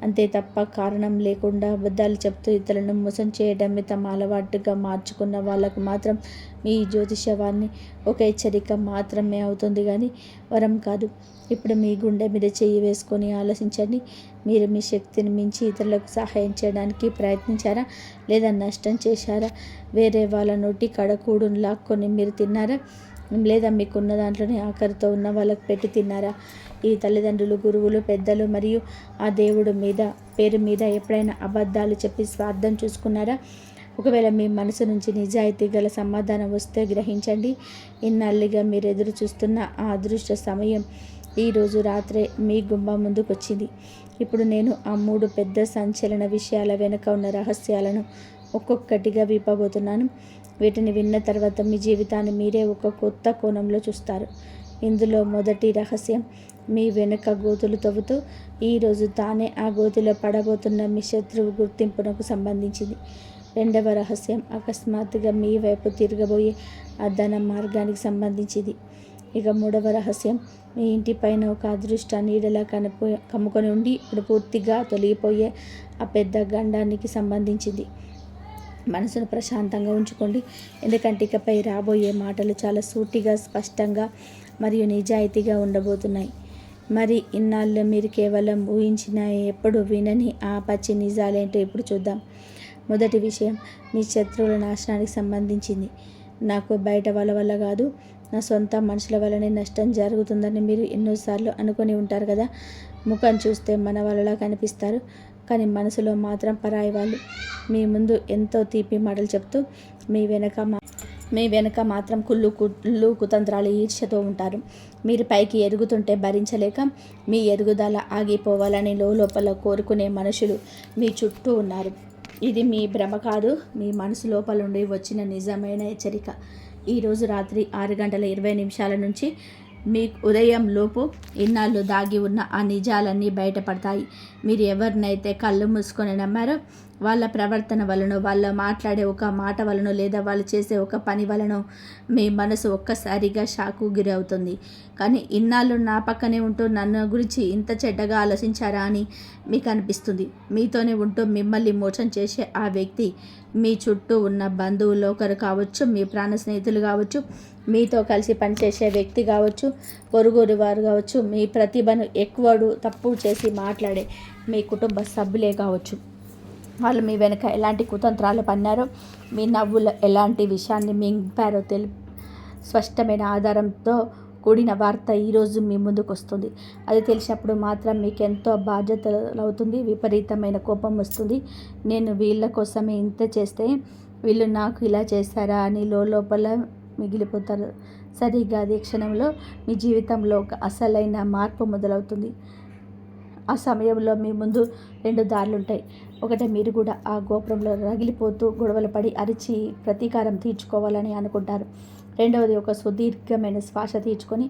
అంతే తప్ప కారణం లేకుండా అబద్ధాలు చెప్తూ ఇతరులను మోసం చేయడమే తమ అలవాటుగా మార్చుకున్న వాళ్ళకు మాత్రం మీ జ్యోతిషవాన్ని ఒక హెచ్చరిక మాత్రమే అవుతుంది, కానీ వరం కాదు. ఇప్పుడు మీ గుండె మీద చెయ్యి వేసుకొని ఆలోచించండి. మీరు మీ శక్తిని మించి ఇతరులకు సహాయం చేయడానికి ప్రయత్నించారా, లేదా నష్టం చేశారా? వేరే వాళ్ళ నోటి కడకూడును లాక్కొని మీరు తిన్నారా, లేదా మీకున్న దాంట్లోనే ఆఖరితో ఉన్న వాళ్ళకు పెట్టి తిన్నారా? ఈ తల్లిదండ్రులు, గురువులు, పెద్దలు మరియు ఆ దేవుడు పేరు మీద ఎప్పుడైనా అబద్ధాలు చెప్పి స్వార్థం చూసుకున్నారా? ఒకవేళ మీ మనసు నుంచి నిజాయితీ గల సమాధానం వస్తే గ్రహించండి, ఇన్నాళ్ళుగా మీరు ఎదురు చూస్తున్న ఆ అదృష్ట సమయం ఈరోజు రాత్రే మీ గుమ్మం ముందుకు వచ్చింది. ఇప్పుడు నేను ఆ మూడు పెద్ద సంచలన విషయాల వెనుక ఉన్న రహస్యాలను ఒక్కొక్కటిగా విప్పబోతున్నాను. వీటిని విన్న తర్వాత మీ జీవితాన్ని మీరే ఒక కొత్త కోణంలో చూస్తారు. ఇందులో మొదటి రహస్యం మీ వెనుక గోతులు తవ్వుతూ ఈరోజు తానే ఆ గోతిలో పడబోతున్న మీ శత్రువు గుర్తింపునకు సంబంధించింది. రెండవ రహస్యం అకస్మాత్తుగా మీ వైపు తిరగబోయే ఆ ధన మార్గానికి సంబంధించింది. ఇక మూడవ రహస్యం మీ ఇంటి పైన ఒక అదృష్ట నీడలా కమ్ముకొని ఉండి ఇప్పుడు పూర్తిగా తొలగిపోయే ఆ పెద్ద గండానికి సంబంధించింది. మనసును ప్రశాంతంగా ఉంచుకోండి, ఎందుకంటే ఇకపై రాబోయే మాటలు చాలా సూటిగా, స్పష్టంగా మరియు నిజాయితీగా ఉండబోతున్నాయి. మరి ఇన్నాళ్ళు మీరు కేవలం ఊహించిన, ఎప్పుడు వినని ఆ పచ్చి నిజాలేంటో ఇప్పుడు చూద్దాం. మొదటి విషయం మీ శత్రువుల నాశనానికి సంబంధించింది. నాకు బయట వాళ్ళ వల్ల కాదు, నా సొంత మనుషుల వల్లనే నష్టం జరుగుతుందని మీరు ఎన్నోసార్లు అనుకొని ఉంటారు కదా. ముఖం చూస్తే మన వాళ్ళలా కనిపిస్తారు, కానీ మనసులో మాత్రం పరాయి వాళ్ళు. మీ ముందు ఎంతో తీపి మాటలు చెప్తూ మీ వెనక మీ వెనుక మాత్రం కుళ్ళు కుతంత్రాలు ఈర్ష్యతో ఉంటారు. మీరు పైకి ఎదుగుతుంటే భరించలేక మీ ఎదుగుదల ఆగిపోవాలని లోపల కోరుకునే మనుషులు మీ చుట్టూ ఉన్నారు. ఇది మీ భ్రమ కాదు, మీ మనసు లోపల నుండి వచ్చిన నిజమైన హెచ్చరిక. ఈరోజు రాత్రి 6:20 నుంచి మీ ఉదయం లోపు ఇన్నాళ్ళు దాగి ఉన్న ఆ నిజాలన్నీ బయటపడతాయి. మీరు ఎవరినైతే కళ్ళు మూసుకొని నమ్మారో వాళ్ళ ప్రవర్తన వలన, వాళ్ళ మాట్లాడే ఒక మాట వలన, లేదా వాళ్ళు చేసే ఒక పని వలన మీ మనసు ఒక్కసారిగా షాకు గురవుతుంది. కానీ ఇన్నాళ్ళు నా పక్కనే ఉంటూ నన్ను గురించి ఇంత చెడ్డగా ఆలోచించారా అని మీకు అనిపిస్తుంది. మీతోనే ఉంటూ మిమ్మల్ని మోసం చేసే ఆ వ్యక్తి మీ చుట్టూ ఉన్న బంధువులు ఒకరు కావచ్చు, మీ ప్రాణ స్నేహితులు కావచ్చు, మీతో కలిసి పనిచేసే వ్యక్తి కావచ్చు, పొరుగురు వారు కావచ్చు, మీ ప్రతిభను ఎక్కువడు తప్పు చేసి మాట్లాడే మీ కుటుంబ సభ్యులే కావచ్చు. వాళ్ళు మీ వెనుక ఎలాంటి కుతంత్రాలు పన్నారో, మీ నవ్వులు ఎలాంటి విషయాన్ని మింపారో స్పష్టమైన ఆధారంతో కూడిన వార్త ఈరోజు మీ ముందుకు వస్తుంది. అది తెలిసినప్పుడు మాత్రం మీకు ఎంతో బాధ్యతలు అవుతుంది, విపరీతమైన కోపం వస్తుంది. నేను వీళ్ళ కోసమే ఇంత చేస్తే వీళ్ళు నాకు ఇలా చేశారా అని లోపల మిగిలిపోతారు. సరిగ్గా అదే క్షణంలో మీ జీవితంలో ఒక అసలైన మార్పు మొదలవుతుంది. ఆ సమయంలో మీ ముందు 2 దారులుంటాయి. ఒకటి, మీరు కూడా ఆ గోపురంలో రగిలిపోతూ గొడవలు పడి అరిచి ప్రతీకారం తీర్చుకోవాలని అనుకుంటారు. రెండవది, ఒక సుదీర్ఘమైన శ్వాస తీర్చుకొని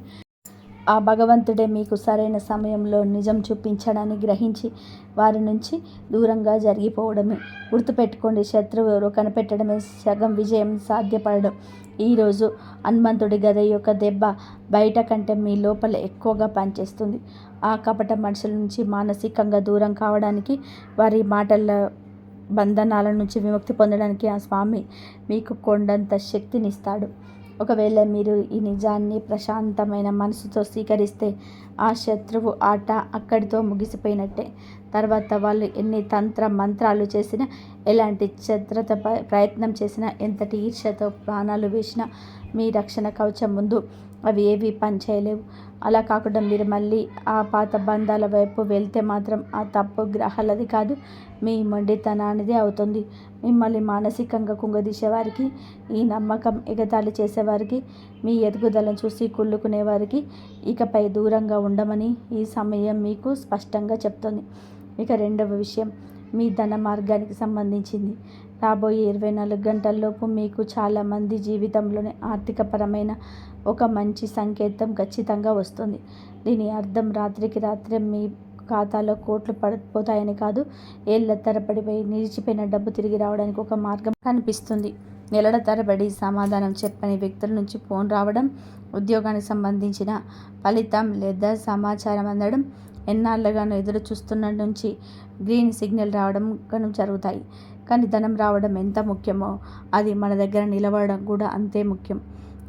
ఆ భగవంతుడే మీకు సరైన సమయంలో నిజం చూపించడాన్ని గ్రహించి వారి నుంచి దూరంగా జరిగిపోవడమే. గుర్తుపెట్టుకోండి, శత్రువు ఎవరో కనిపెట్టడమే సగం విజయం సాధ్యపడడం. ఈరోజు హనుమంతుడి గద యొక్క దెబ్బ బయట కంటే మీ లోపల ఎక్కువగా పనిచేస్తుంది. ఆ కపట మనుషుల నుంచి మానసికంగా దూరం కావడానికి, వారి మాటల బంధనాల నుంచి విముక్తి పొందడానికి ఆ స్వామి మీకు కొండంత శక్తినిస్తాడు. ఒకవేళ మీరు ఈ నిజాన్ని ప్రశాంతమైన మనసుతో స్వీకరిస్తే ఆ శత్రువు ఆట అక్కడితో ముగిసిపోయినట్టే. తర్వాత వాళ్ళు ఎన్ని తంత్ర మంత్రాలు చేసినా, ఎలాంటి ఛత్రత ప్రయత్నం చేసినా, ఎంతటి ఈర్ష్యతో ప్రాణాలు వేసినా మీ రక్షణ కవచం ముందు అవి ఏవి పనిచేయలేవు. అలా కాకుండా మీరు మళ్ళీ ఆ పాత బంధాల వైపు వెళ్తే మాత్రం ఆ తప్పు గ్రహాలది కాదు, మీ మొండితనానిదే అవుతుంది. మిమ్మల్ని మానసికంగా కుంగదీసేవారికి, ఈ నమ్మకం ఎగతాళి చేసేవారికి, మీ ఎదుగుదలను చూసి కుళ్ళుకునేవారికి ఇకపై దూరంగా ఉండమని ఈ సమయం మీకు స్పష్టంగా చెప్తుంది. ఇక రెండవ విషయం మీ ధన మార్గానికి సంబంధించింది. రాబోయే 24 గంటల్లోపు మీకు చాలామంది జీవితంలోనే ఆర్థికపరమైన ఒక మంచి సంకేతం ఖచ్చితంగా వస్తుంది. దీని అర్థం రాత్రికి రాత్రే మీ ఖాతాలో కోట్లు పడిపోతాయని కాదు, ఏళ్ల తరబడి నిలిచిపోయిన డబ్బు తిరిగి రావడానికి ఒక మార్గం కనిపిస్తుంది. నెలల తరబడి సమాధానం చెప్పని వ్యక్తుల నుంచి ఫోన్ రావడం, ఉద్యోగానికి సంబంధించిన ఫలితం లేదా సమాచారం అందడం, ఎన్నాళ్ళుగానో ఎదురు చూస్తున్న నుంచి గ్రీన్ సిగ్నల్ రావడం జరుగుతాయి. కానీ ధనం రావడం ఎంత ముఖ్యమో అది మన దగ్గర నిలబడడం కూడా అంతే ముఖ్యం.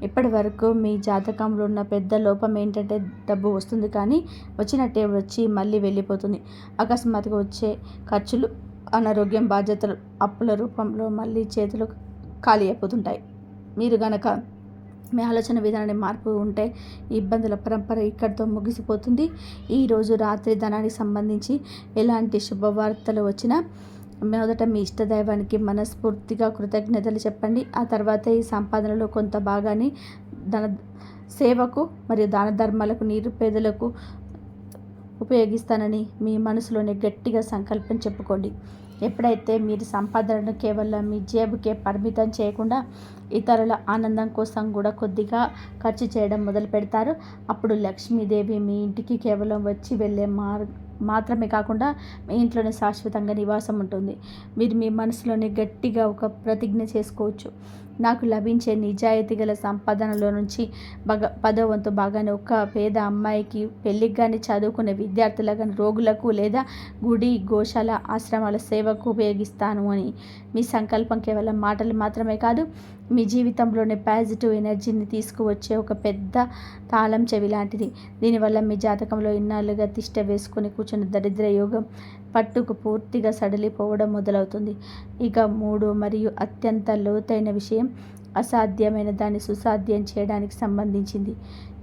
ఇప్పటి వరకు మీ జాతకంలో ఉన్న పెద్ద లోపం ఏంటంటే డబ్బు వస్తుంది కానీ వచ్చినట్టే వచ్చి మళ్ళీ వెళ్ళిపోతుంది. అకస్మాత్తుగా వచ్చే ఖర్చులు, అనారోగ్యం, బాధ్యతలు, అప్పుల రూపంలో మళ్ళీ చేతులు ఖాళీ అయిపోతుంటాయి. మీరు గనక మీ ఆలోచన విధానాన్ని మార్పు ఉంటే ఈ ఇబ్బందుల పరంపర ఇక్కడితో ముగిసిపోతుంది. ఈరోజు రాత్రి ధనానికి సంబంధించి ఎలాంటి శుభవార్తలు వచ్చినా మొదట మీ ఇష్టదైవానికి మనస్ఫూర్తిగా కృతజ్ఞతలు చెప్పండి. ఆ తర్వాత ఈ సంపాదనలో కొంత భాగాన్ని ధన సేవకు మరియు దాన ధర్మాలకు, నిరుపేదలకు ఉపయోగిస్తానని మీ మనసులోనే గట్టిగా సంకల్పం చెప్పుకోండి. ఎప్పుడైతే మీరు సంపాదనను కేవలం మీ జేబుకే పరిమితం చేయకుండా ఇతరుల ఆనందం కోసం కూడా కొద్దిగా ఖర్చు చేయడం మొదలు పెడతారో అప్పుడు లక్ష్మీదేవి మీ ఇంటికి కేవలం వచ్చి వెళ్ళే మాత్రమే కాకుండా మీ ఇంట్లోనే శాశ్వతంగా నివాసం ఉంటుంది. మీరు మీ మనసులోనే గట్టిగా ఒక ప్రతిజ్ఞ చేసుకోవచ్చు. నాకు లభించే నిజాయితీ గల సంపాదనలో నుంచి 10వ వంతు భాగాన్ని ఒక పేద అమ్మాయికి, పెళ్ళికి కానీ, చదువుకునే విద్యార్థులకు కానీ, రోగులకు లేదా గుడి, గోశాల, ఆశ్రమాల సేవకు ఉపయోగిస్తాను అని మీ సంకల్పం కేవలం మాటలు మాత్రమే కాదు, మీ జీవితంలోనే పాజిటివ్ ఎనర్జీని తీసుకువచ్చే ఒక పెద్ద తాళం చెవి లాంటిది. దీనివల్ల మీ జాతకంలో ఇన్నాళ్ళుగా తిష్ట వేసుకొని కూర్చున్న దరిద్ర యోగం పట్టుకు పూర్తిగా సడలిపోవడం మొదలవుతుంది. ఇక 3 మరియు అత్యంత లోతైన విషయం అసాధ్యమైన దాన్ని సుసాధ్యం చేయడానికి సంబంధించింది.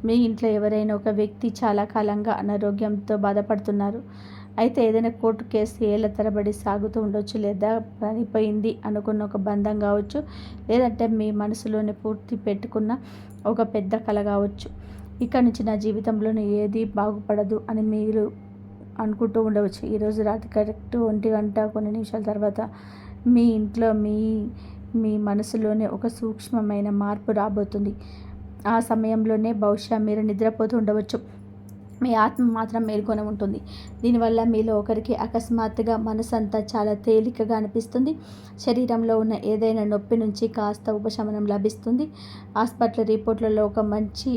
మీ ఇంట్లో ఎవరైనా ఒక వ్యక్తి చాలా కాలంగా అనారోగ్యంతో బాధపడుతున్నారు. అయితే ఏదైనా కోర్టు కేసు ఏళ్ళ తరబడి సాగుతూ ఉండొచ్చు, లేదా పనిపోయింది అనుకున్న ఒక బంధం కావచ్చు, లేదంటే మీ మనసులోనే పూర్తి పెట్టుకున్న ఒక పెద్ద కళ కావచ్చు. ఇక్కడ నుంచి నా జీవితంలోనే ఏది బాగుపడదు అని మీరు అనుకుంటూ ఉండవచ్చు. ఈరోజు రాత్రి కరెక్ట్ 1 గంట కొన్ని నిమిషాల తర్వాత మీ ఇంట్లో మీ మనసులోనే ఒక సూక్ష్మమైన మార్పు రాబోతుంది. ఆ సమయంలోనే బహుశా మీరు నిద్రపోతూ ఉండవచ్చు, మీ ఆత్మ మాత్రం మేల్కొని ఉంటుంది. దీనివల్ల మీలో ఒకరికి అకస్మాత్తుగా మనసంతా చాలా తేలికగా అనిపిస్తుంది. శరీరంలో ఉన్న ఏదైనా నొప్పి నుంచి కాస్త ఉపశమనం లభిస్తుంది. హాస్పిటల్ రిపోర్ట్లలో ఒక మంచి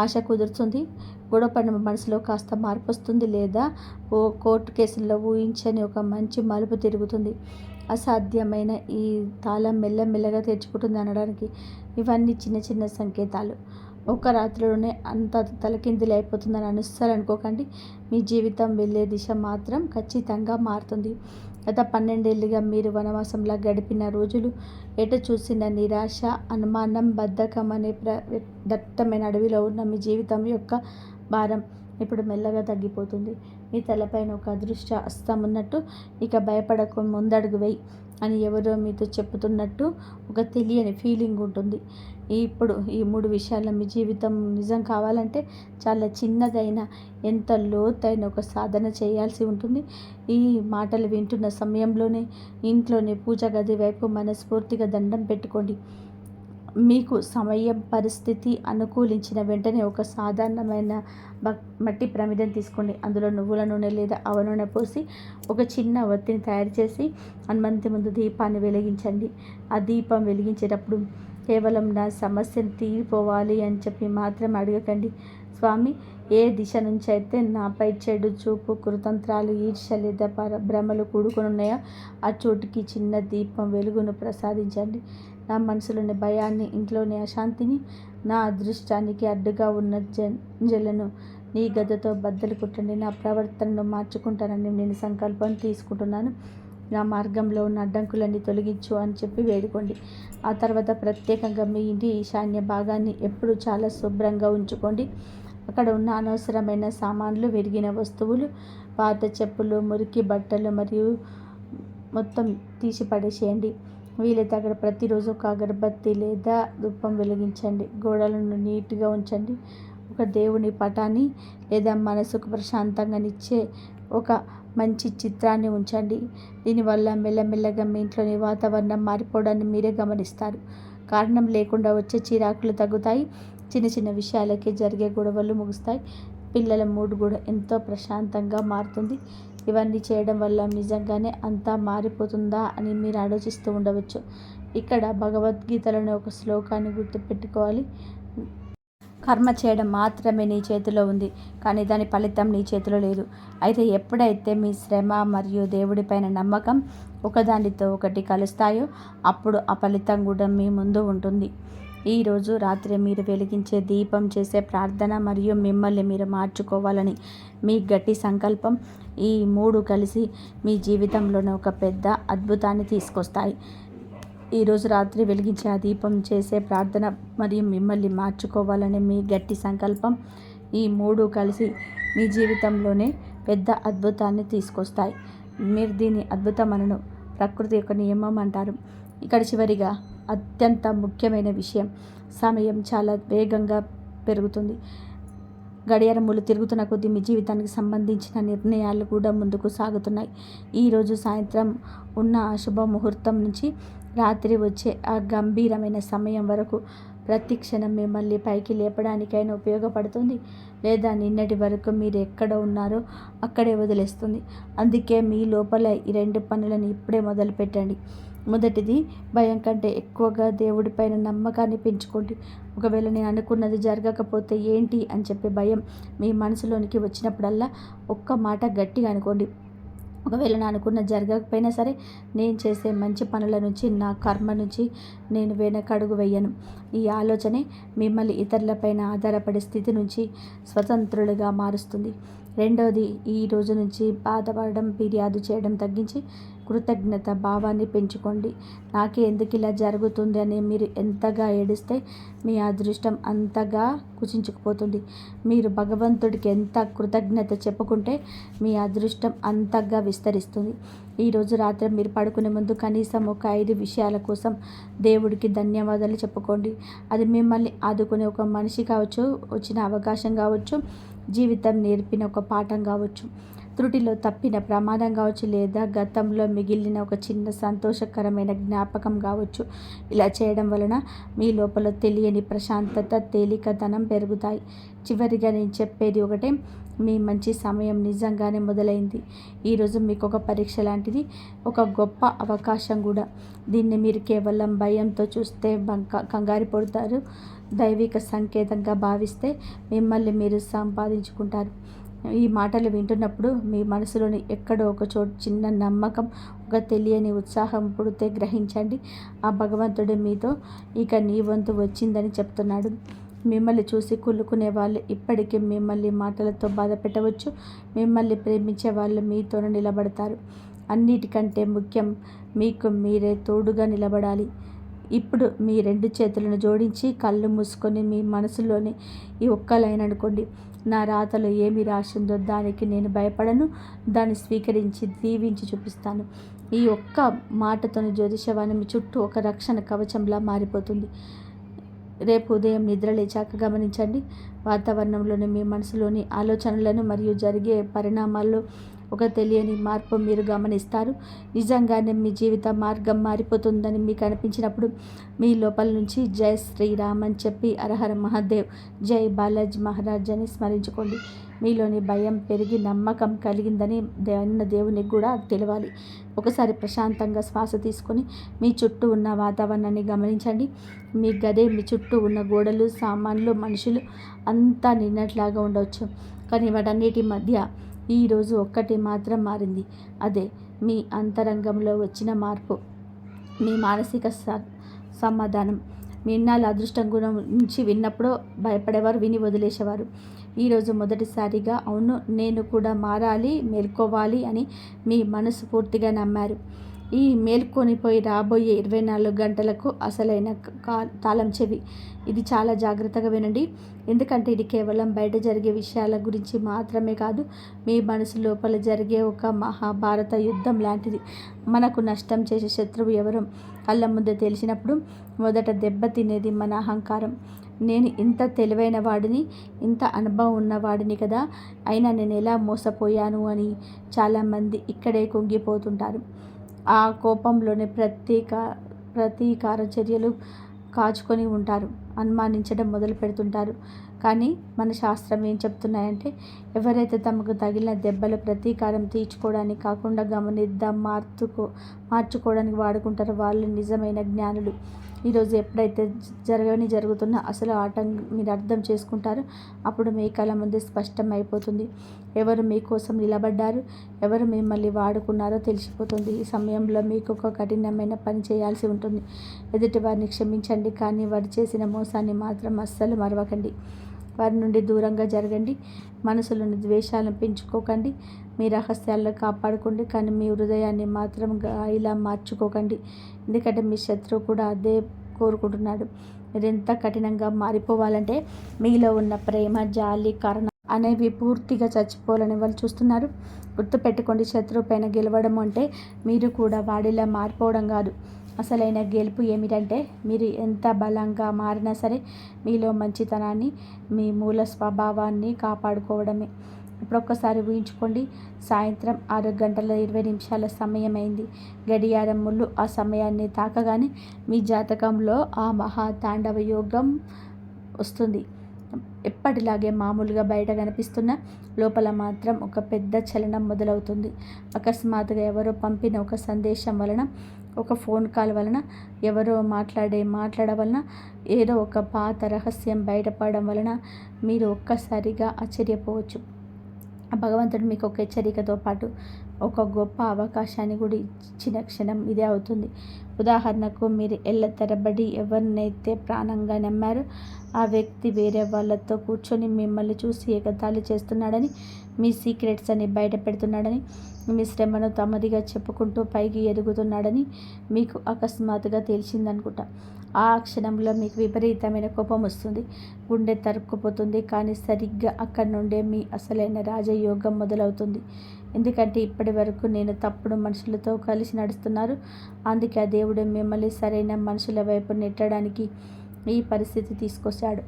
ఆశ కుదురుతుంది. గొడవపడిన మనసులో కాస్త మార్పు వస్తుంది, లేదా కోర్టు కేసుల్లో ఊహించని ఒక మంచి మలుపు తిరుగుతుంది. అసాధ్యమైన ఈ తాళం మెల్లమెల్లగా తెరుచుకుంటుంది అనడానికి ఇవన్నీ చిన్న చిన్న సంకేతాలు. ఒక రాత్రిలోనే అంత తలకిందులు అయిపోతుందని అస్సలు అనుకోకండి. మీ జీవితం వెళ్ళే దిశ మాత్రం ఖచ్చితంగా మారుతుంది. గత 12 ఏళ్ళుగా మీరు వనవాసంలా గడిపిన రోజులు, ఎటు చూసిన నిరాశ, అనుమానం, బద్ధకం అనే దట్టమైన అడవిలో ఉన్న మీ జీవితం యొక్క భారం ఇప్పుడు మెల్లగా తగ్గిపోతుంది. మీ తలపైన ఒక అదృష్ట హస్తం ఉన్నట్టు, ఇక భయపడకు, ముందడుగు వేయి అని ఎవరో మీతో చెప్తున్నట్టు ఒక తెలియని ఫీలింగ్ ఉంటుంది. ఇప్పుడు ఈ 3 విషయాల్లో మీ జీవితం నిజం కావాలంటే చాలా చిన్నదైన, ఎంత లోతైన ఒక సాధన చేయాల్సి ఉంటుంది. ఈ మాటలు వింటున్న సమయంలోనే ఇంట్లోని పూజ గది వైపు మనస్ఫూర్తిగా దండం పెట్టుకోండి. మీకు సమయం, పరిస్థితి అనుకూలించిన వెంటనే ఒక సాధారణమైన మట్టి ప్రమిదం తీసుకోండి. అందులో నువ్వుల నూనె లేదా ఆవ నూనె పోసి ఒక చిన్న ఒత్తిని తయారు చేసి హనుమంతుని ముందు దీపాన్ని వెలిగించండి. ఆ దీపం వెలిగించేటప్పుడు కేవలం నా సమస్యను తీరిపోవాలి అని చెప్పి మాత్రం అడగకండి. స్వామి, ఏ దిశ నుంచి అయితే నాపై చెడు చూపు, కుతంత్రాలు, ఈర్ష్య లేదా భ్రమలు కూడుకొని ఉన్నాయో ఆ చోటుకి చిన్న దీపం వెలుగును ప్రసాదించండి. నా మనసులోని భయాన్ని, ఇంట్లోని అశాంతిని, నా అదృష్టానికి అడ్డుగా ఉన్న జలను నీ గదతో బద్దలు కొట్టండి. నా ప్రవర్తనను మార్చుకుంటానని నేను సంకల్పం తీసుకుంటున్నాను. నా మార్గంలో ఉన్న అడ్డంకులన్నీ తొలగించు అని చెప్పి వేడుకోండి. ఆ తర్వాత ప్రత్యేకంగా మీ ఇంటి ఈశాన్య భాగాన్ని ఎప్పుడు చాలా శుభ్రంగా ఉంచుకోండి. అక్కడ ఉన్న అనవసరమైన సామాన్లు, విరిగిన వస్తువులు, పాత చెప్పులు, మురికి బట్టలు మరియు మొత్తం తీసి పడేసేయండి. వీలైతే అక్కడ ప్రతిరోజు ఒక అగరబత్తి లేదా ధూపం వెలిగించండి. గోడలను నీట్గా ఉంచండి. ఒక దేవుని పటాన్ని లేదా మనసుకు ప్రశాంతంగానిచ్చే ఒక మంచి చిత్రాన్ని ఉంచండి. దీనివల్ల మెల్లమెల్లగా మీ ఇంట్లోని వాతావరణం మారిపోవడాన్ని మీరే గమనిస్తారు. కారణం లేకుండా వచ్చే చిరాకులు తగ్గుతాయి. చిన్న చిన్న విషయాలకే జరిగే గొడవలు ముగుస్తాయి. పిల్లల మూడ్ కూడా ఎంతో ప్రశాంతంగా మారుతుంది. ఇవన్నీ చేయడం వల్ల నిజంగానే అంతా మారిపోతుందా అని మీరు ఆలోచిస్తూ ఉండవచ్చు. ఇక్కడ భగవద్గీతలోని ఒక శ్లోకాన్ని గుర్తుపెట్టుకోవాలి. కర్మ చేయడం మాత్రమే నీ చేతిలో ఉంది, కానీ దాని ఫలితం నీ చేతిలో లేదు. అయితే ఎప్పుడైతే మీ శ్రమ మరియు దేవుడిపైన నమ్మకం ఒకదానితో ఒకటి కలుస్తాయో అప్పుడు ఆ ఫలితం కూడా మీ ముందు ఉంటుంది. ఈరోజు రాత్రి మీరు వెలిగించే దీపం, చేసే ప్రార్థన మరియు మిమ్మల్ని మీరు మార్చుకోవాలని మీ గట్టి సంకల్పం, ఈ 3 కలిసి మీ జీవితంలోనే ఒక పెద్ద అద్భుతాన్ని తీసుకొస్తాయి. ఈరోజు రాత్రి వెలిగించే ఆ దీపం, చేసే ప్రార్థన మరియు మిమ్మల్ని మార్చుకోవాలనే మీ గట్టి సంకల్పం, ఈ 3 కలిసి మీ జీవితంలోనే పెద్ద అద్భుతాన్ని తీసుకొస్తాయి. మీరు దీన్ని అద్భుతం అనను, ప్రకృతి యొక్క నియమం అంటారు. ఇక్కడ చివరిగా అత్యంత ముఖ్యమైన విషయం, సమయం చాలా వేగంగా పెరుగుతుంది. గడియారములు తిరుగుతున్న కొద్దీ మీ జీవితానికి సంబంధించిన నిర్ణయాలు కూడా ముందుకు సాగుతున్నాయి. ఈరోజు సాయంత్రం ఉన్న ఆ శుభ ముహూర్తం నుంచి రాత్రి వచ్చే ఆ గంభీరమైన సమయం వరకు ప్రతి క్షణం మిమ్మల్ని పైకి లేపడానికైనా ఉపయోగపడుతుంది, లేదా నిన్నటి వరకు మీరు ఎక్కడ ఉన్నారో అక్కడే వదిలేస్తుంది. అందుకే మీ లోపల ఈ 2 పనులను ఇప్పుడే మొదలు పెట్టండి. మొదటిది, భయం కంటే ఎక్కువగా దేవుడిపైన నమ్మకాన్ని పెంచుకోండి. ఒకవేళ నేను అనుకున్నది జరగకపోతే ఏంటి అని చెప్పే భయం మీ మనసులోనికి వచ్చినప్పుడల్లా ఒక్క మాట గట్టిగా అనుకోండి, ఒకవేళ నేను అనుకున్నది జరగకపోయినా సరే నేను చేసే మంచి పనుల నుంచి, నా కర్మ నుంచి నేను వెనకడుగు వేయను. ఈ ఆలోచనే మిమ్మల్ని ఇతరులపైన ఆధారపడే స్థితి నుంచి స్వతంత్రులుగా మారుస్తుంది. రెండవది, ఈ రోజు నుంచి బాధపడడం, ఫిర్యాదు చేయడం తగ్గించి కృతజ్ఞత భావాన్ని పెంచుకోండి. నాకే ఎందుకు ఇలా జరుగుతుంది అని మీరు ఎంతగా ఏడిస్తే మీ అదృష్టం అంతగా కుచించుకుపోతుంది. మీరు భగవంతుడికి ఎంత కృతజ్ఞత చెప్పుకుంటే మీ అదృష్టం అంతగా విస్తరిస్తుంది. ఈరోజు రాత్రి మీరు పడుకునే ముందు కనీసం ఒక 5 విషయాల కోసం దేవుడికి ధన్యవాదాలు చెప్పుకోండి. అది మిమ్మల్ని ఆదుకునే ఒక మనిషి కావచ్చు, వచ్చిన అవకాశం కావచ్చు, జీవితం నేర్పిన ఒక పాఠం కావచ్చు, త్రుటిలో తప్పిన ప్రమాదం కావచ్చు, లేదా గతంలో మిగిలిన ఒక చిన్న సంతోషకరమైన జ్ఞాపకం కావచ్చు. ఇలా చేయడం వలన మీ లోపల తెలియని ప్రశాంతత, తేలికతనం పెరుగుతాయి. చివరిగా నేను చెప్పేది ఒకటే, మీ మంచి సమయం నిజంగానే మొదలైంది. ఈరోజు మీకు ఒక పరీక్ష లాంటిది, ఒక గొప్ప అవకాశం కూడా. దీన్ని మీరు కేవలం భయంతో చూస్తే కంగారు పడతారు. దైవిక సంకేతంగా భావిస్తే మిమ్మల్ని మీరు సంపాదించుకుంటారు. ఈ మాటలు వింటున్నప్పుడు మీ మనసులోని ఎక్కడో ఒక చోటు చిన్న నమ్మకం, ఒక తెలియని ఉత్సాహం పుడితే గ్రహించండి. ఆ భగవంతుడు మీతో ఇక నీ వంతు వచ్చిందని చెప్తున్నాడు. మిమ్మల్ని చూసి కుళ్ళుకునే వాళ్ళు ఇప్పటికీ మిమ్మల్ని మాటలతో బాధ పెట్టవచ్చు. మిమ్మల్ని ప్రేమించే వాళ్ళు మీతోనే నిలబడతారు. అన్నిటికంటే ముఖ్యం, మీకు మీరే తోడుగా నిలబడాలి. ఇప్పుడు మీ 2 చేతులను జోడించి కళ్ళు మూసుకొని మీ మనసులోని ఈ ఒక్క లైన్ అనుకోండి. నా రాతలో ఏమి రాసిందో దానికి నేను భయపడను, దాన్ని స్వీకరించి దీవించి చూపిస్తాను. ఈ ఒక్క మాటతోని జ్యోతిషవాణి మీ చుట్టూ ఒక రక్షణ కవచంలా మారిపోతుంది. రేపు ఉదయం నిద్ర లేచాక గమనించండి. వాతావరణంలోని మీ మనసులోని ఆలోచనలను మరియు జరిగే పరిణామాల్లో ఒక తెలియని మార్పు మీరు గమనిస్తారు. నిజంగానే మీ జీవిత మార్గం మారిపోతుందని మీకు అనిపించినప్పుడు మీ లోపల నుంచి జై శ్రీరామ్ అని చెప్పి హరహర మహాదేవ్, జై బాలాజీ మహారాజ్ అని స్మరించుకోండి. మీలోని భయం పెరిగి నమ్మకం కలిగిందని దేవునికి కూడా తెలవాలి. ఒకసారి ప్రశాంతంగా శ్వాస తీసుకొని మీ చుట్టూ ఉన్న వాతావరణాన్ని గమనించండి. మీ గదే, మీ చుట్టూ ఉన్న గోడలు, సామాన్లు, మనుషులు అంతా నిన్నట్లాగా ఉండవచ్చు. కానీ వాటన్నిటి మధ్య ఈరోజు ఒక్కటి మాత్రం మారింది. అదే మీ అంతరంగంలో వచ్చిన మార్పు, మీ మానసిక సమాధానం. మీ ఇన్నాళ్ళ అదృష్టం గురించి విన్నప్పుడు భయపడేవారు, విని వదిలేసేవారు. ఈరోజు మొదటిసారిగా అవును నేను కూడా మారాలి, మేల్కోవాలి అని మీ మనసు పూర్తిగా నమ్మారు. ఈ మేల్కొనిపోయి రాబోయే 24 గంటలకు అసలైన తాళం చెవి. ఇది చాలా జాగ్రత్తగా వినండి. ఎందుకంటే ఇది కేవలం బయట జరిగే విషయాల గురించి మాత్రమే కాదు, మీ మనసు లోపల జరిగే ఒక మహాభారత యుద్ధం లాంటిది. మనకు నష్టం చేసే శత్రువు ఎవరో కళ్ళ ముందే తెలిసినప్పుడు మొదట దెబ్బ తినేది మన అహంకారం. నేను ఇంత తెలివైన వాడిని, ఇంత అనుభవం ఉన్నవాడిని కదా, అయినా నేను ఎలా మోసపోయాను అని చాలామంది ఇక్కడే కుంగిపోతుంటారు. ఆ కోపంలోనే ప్రతీకార చర్యలు కాచుకొని ఉంటారు, అనుమానించడం మొదలు పెడుతుంటారు. కానీ మన శాస్త్రం ఏం చెప్తున్నాయంటే, ఎవరైతే తమకు తగిలిన దెబ్బల ప్రతీకారం తీర్చుకోవడానికి కాకుండా గమనిద్దాం మార్చుకోవడానికి వాడుకుంటారో వాళ్ళు నిజమైన జ్ఞానులు. ఈరోజు ఎప్పుడైతే జరుగుతున్న అసలు ఆటం మీరు అర్థం చేసుకుంటారో అప్పుడు మీ కళ్ళ ముందే స్పష్టం అయిపోతుంది. ఎవరు మీకోసం నిలబడ్డారు, ఎవరు మిమ్మల్ని వాడుకున్నారో తెలిసిపోతుంది. ఈ సమయంలో మీకు ఒక కఠినమైన పని చేయాల్సి ఉంటుంది. ఎదుటి వారిని క్షమించండి, కానీ వారు చేసిన మోసాన్ని మాత్రం అస్సలు మరవకండి. వారి నుండి దూరంగా జరగండి. మనసులోని ద్వేషాలను పెంచుకోకండి. మీ రహస్యాలను కాపాడుకోండి, కానీ మీ హృదయాన్ని మాత్రం ఇలా మార్చుకోకండి. ఎందుకంటే మీ శత్రువు కూడా అదే కోరుకుంటున్నాడు. మీరు ఎంత కఠినంగా మారిపోవాలంటే మీలో ఉన్న ప్రేమ, జాలి, కరుణ అనేవి పూర్తిగా చచ్చిపోవాలని వాళ్ళు చూస్తున్నారు. గుర్తుపెట్టుకోండి, శత్రువు పైన గెలవడం అంటే మీరు కూడా వాడిలా మారిపోవడం కాదు. అసలైన గెలుపు ఏమిటంటే మీరు ఎంత బలంగా మారినా సరే మీలో మంచితనాన్ని, మీ మూల స్వభావాన్ని కాపాడుకోవడమే. ఇప్పుడు ఒక్కసారి ఊహించుకోండి, సాయంత్రం 6:20 సమయం అయింది. గడియారం ముళ్ళు ఆ సమయాన్ని తాకగానే మీ జాతకంలో ఆ మహా తాండవ యోగం వస్తుంది. ఎప్పటిలాగే మామూలుగా బయట కనిపిస్తున్న లోపల మాత్రం ఒక పెద్ద చలనం మొదలవుతుంది. అకస్మాత్తుగా ఎవరో పంపిన ఒక సందేశం వలన, ఒక ఫోన్ కాల్ వలన, ఎవరో మాట్లాడ వలన, ఏదో ఒక పాత రహస్యం బయటపడడం వలన మీరు ఒక్కసారిగా ఆశ్చర్యపోవచ్చు. భగవంతుడు మీకు ఒక హెచ్చరికతో పాటు ఒక గొప్ప అవకాశాన్ని కూడా ఇచ్చిన క్షణం ఇదే అవుతుంది. ఉదాహరణకు, మీరు ఏళ్ల తరబడి ఎవరినైతే ప్రాణంగా నమ్మారో ఆ వ్యక్తి వేరే వాళ్ళతో కూర్చొని మిమ్మల్ని చూసి ఎగతాళి చేస్తున్నాడని, మీ సీక్రెట్స్ అని బయట పెడుతున్నాడని, మీ శ్రమను తమదిగా చెప్పుకుంటూ పైకి ఎదుగుతున్నాడని మీకు అకస్మాత్తుగా తెలిసిందనుకుంటా. ఆ క్షణంలో మీకు విపరీతమైన కోపం వస్తుంది, గుండె తరుక్కుపోతుంది. కానీ సరిగ్గా అక్కడి నుండే మీ అసలైన రాజయోగం మొదలవుతుంది. ఎందుకంటే ఇప్పటి వరకు నేను తప్పుడు మనుషులతో కలిసి నడుస్తున్నారు. అందుకే ఆ దేవుడు మిమ్మల్ని సరైన మనుషుల వైపు నెట్టడానికి ఈ పరిస్థితి తీసుకొచ్చాడు.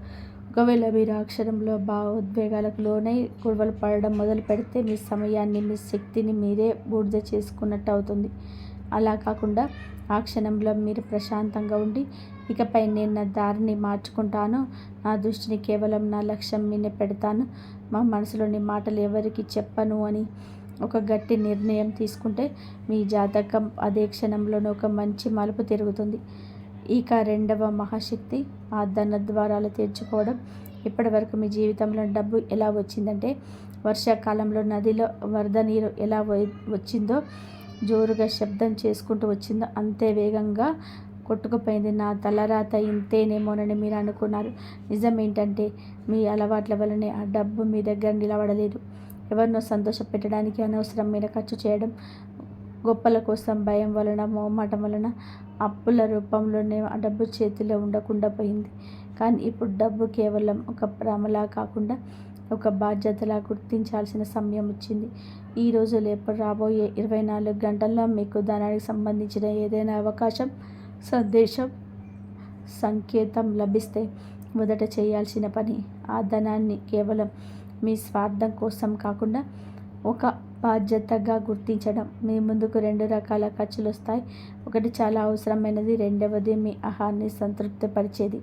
ఒకవేళ మీరు ఆ క్షణంలో భావోద్వేగాలకు లోనై గొడవలు పడడం మొదలు పెడితే మీ సమయాన్ని, మీ శక్తిని మీరే బూడిద చేసుకున్నట్టు అవుతుంది. అలా కాకుండా ఆ క్షణంలో మీరు ప్రశాంతంగా ఉండి, ఇకపై నేను నా దారిని మార్చుకుంటాను, నా దృష్టిని కేవలం నా లక్ష్యం మీదే పెడతాను, మా మనసులోని మాటలు ఎవరికి చెప్పను అని ఒక గట్టి నిర్ణయం తీసుకుంటే మీ జాతకం అదే క్షణంలోనే ఒక మంచి మలుపు తిరుగుతుంది. ఇక రెండవ మహాశక్తి ఆ ధన ద్వారాలు తెరుచుకోవడం. ఇప్పటి వరకు మీ జీవితంలో డబ్బు ఎలా వచ్చిందంటే, వర్షాకాలంలో నదిలో వరద నీరు ఎలా వచ్చిందో, జోరుగా శబ్దం చేసుకుంటూ వచ్చిందో అంతే వేగంగా కొట్టుకుపోయింది. నా తలరాత ఇంతేనేమోనని మీరు అనుకున్నారు. నిజం ఏంటంటే, మీ అలవాట్ల వల్లనే ఆ డబ్బు మీ దగ్గర నిలబడలేదు. ఎవరినో సంతోషపెట్టడానికి అనవసరమైన ఖర్చు చేయడం, గొప్పల కోసం భయం వలన, మొహమాటం వలన అప్పుల రూపంలోనే ఆ డబ్బు చేతిలో ఉండకుండా పోయింది. కానీ ఇప్పుడు డబ్బు కేవలం ఒక భ్రమలా కాకుండా ఒక బాధ్యతలా గుర్తించాల్సిన సమయం వచ్చింది. ఈ రోజు లేపు రాబోయే 24 గంటల్లో మీకు ధనానికి సంబంధించిన ఏదైనా అవకాశం, సందేశం, సంకేతం లభిస్తే మొదట చేయాల్సిన పని ఆ ధనాన్ని కేవలం మీ స్వార్థం కోసం కాకుండా ఒక బాధ్యతగా గుర్తించడం. మీ ముందుకు 2 రకాల ఖర్చులు వస్తాయి. ఒకటి చాలా అవసరమైనది, రెండవది మీ ఆహాన్ని సంతృప్తిపరిచేది.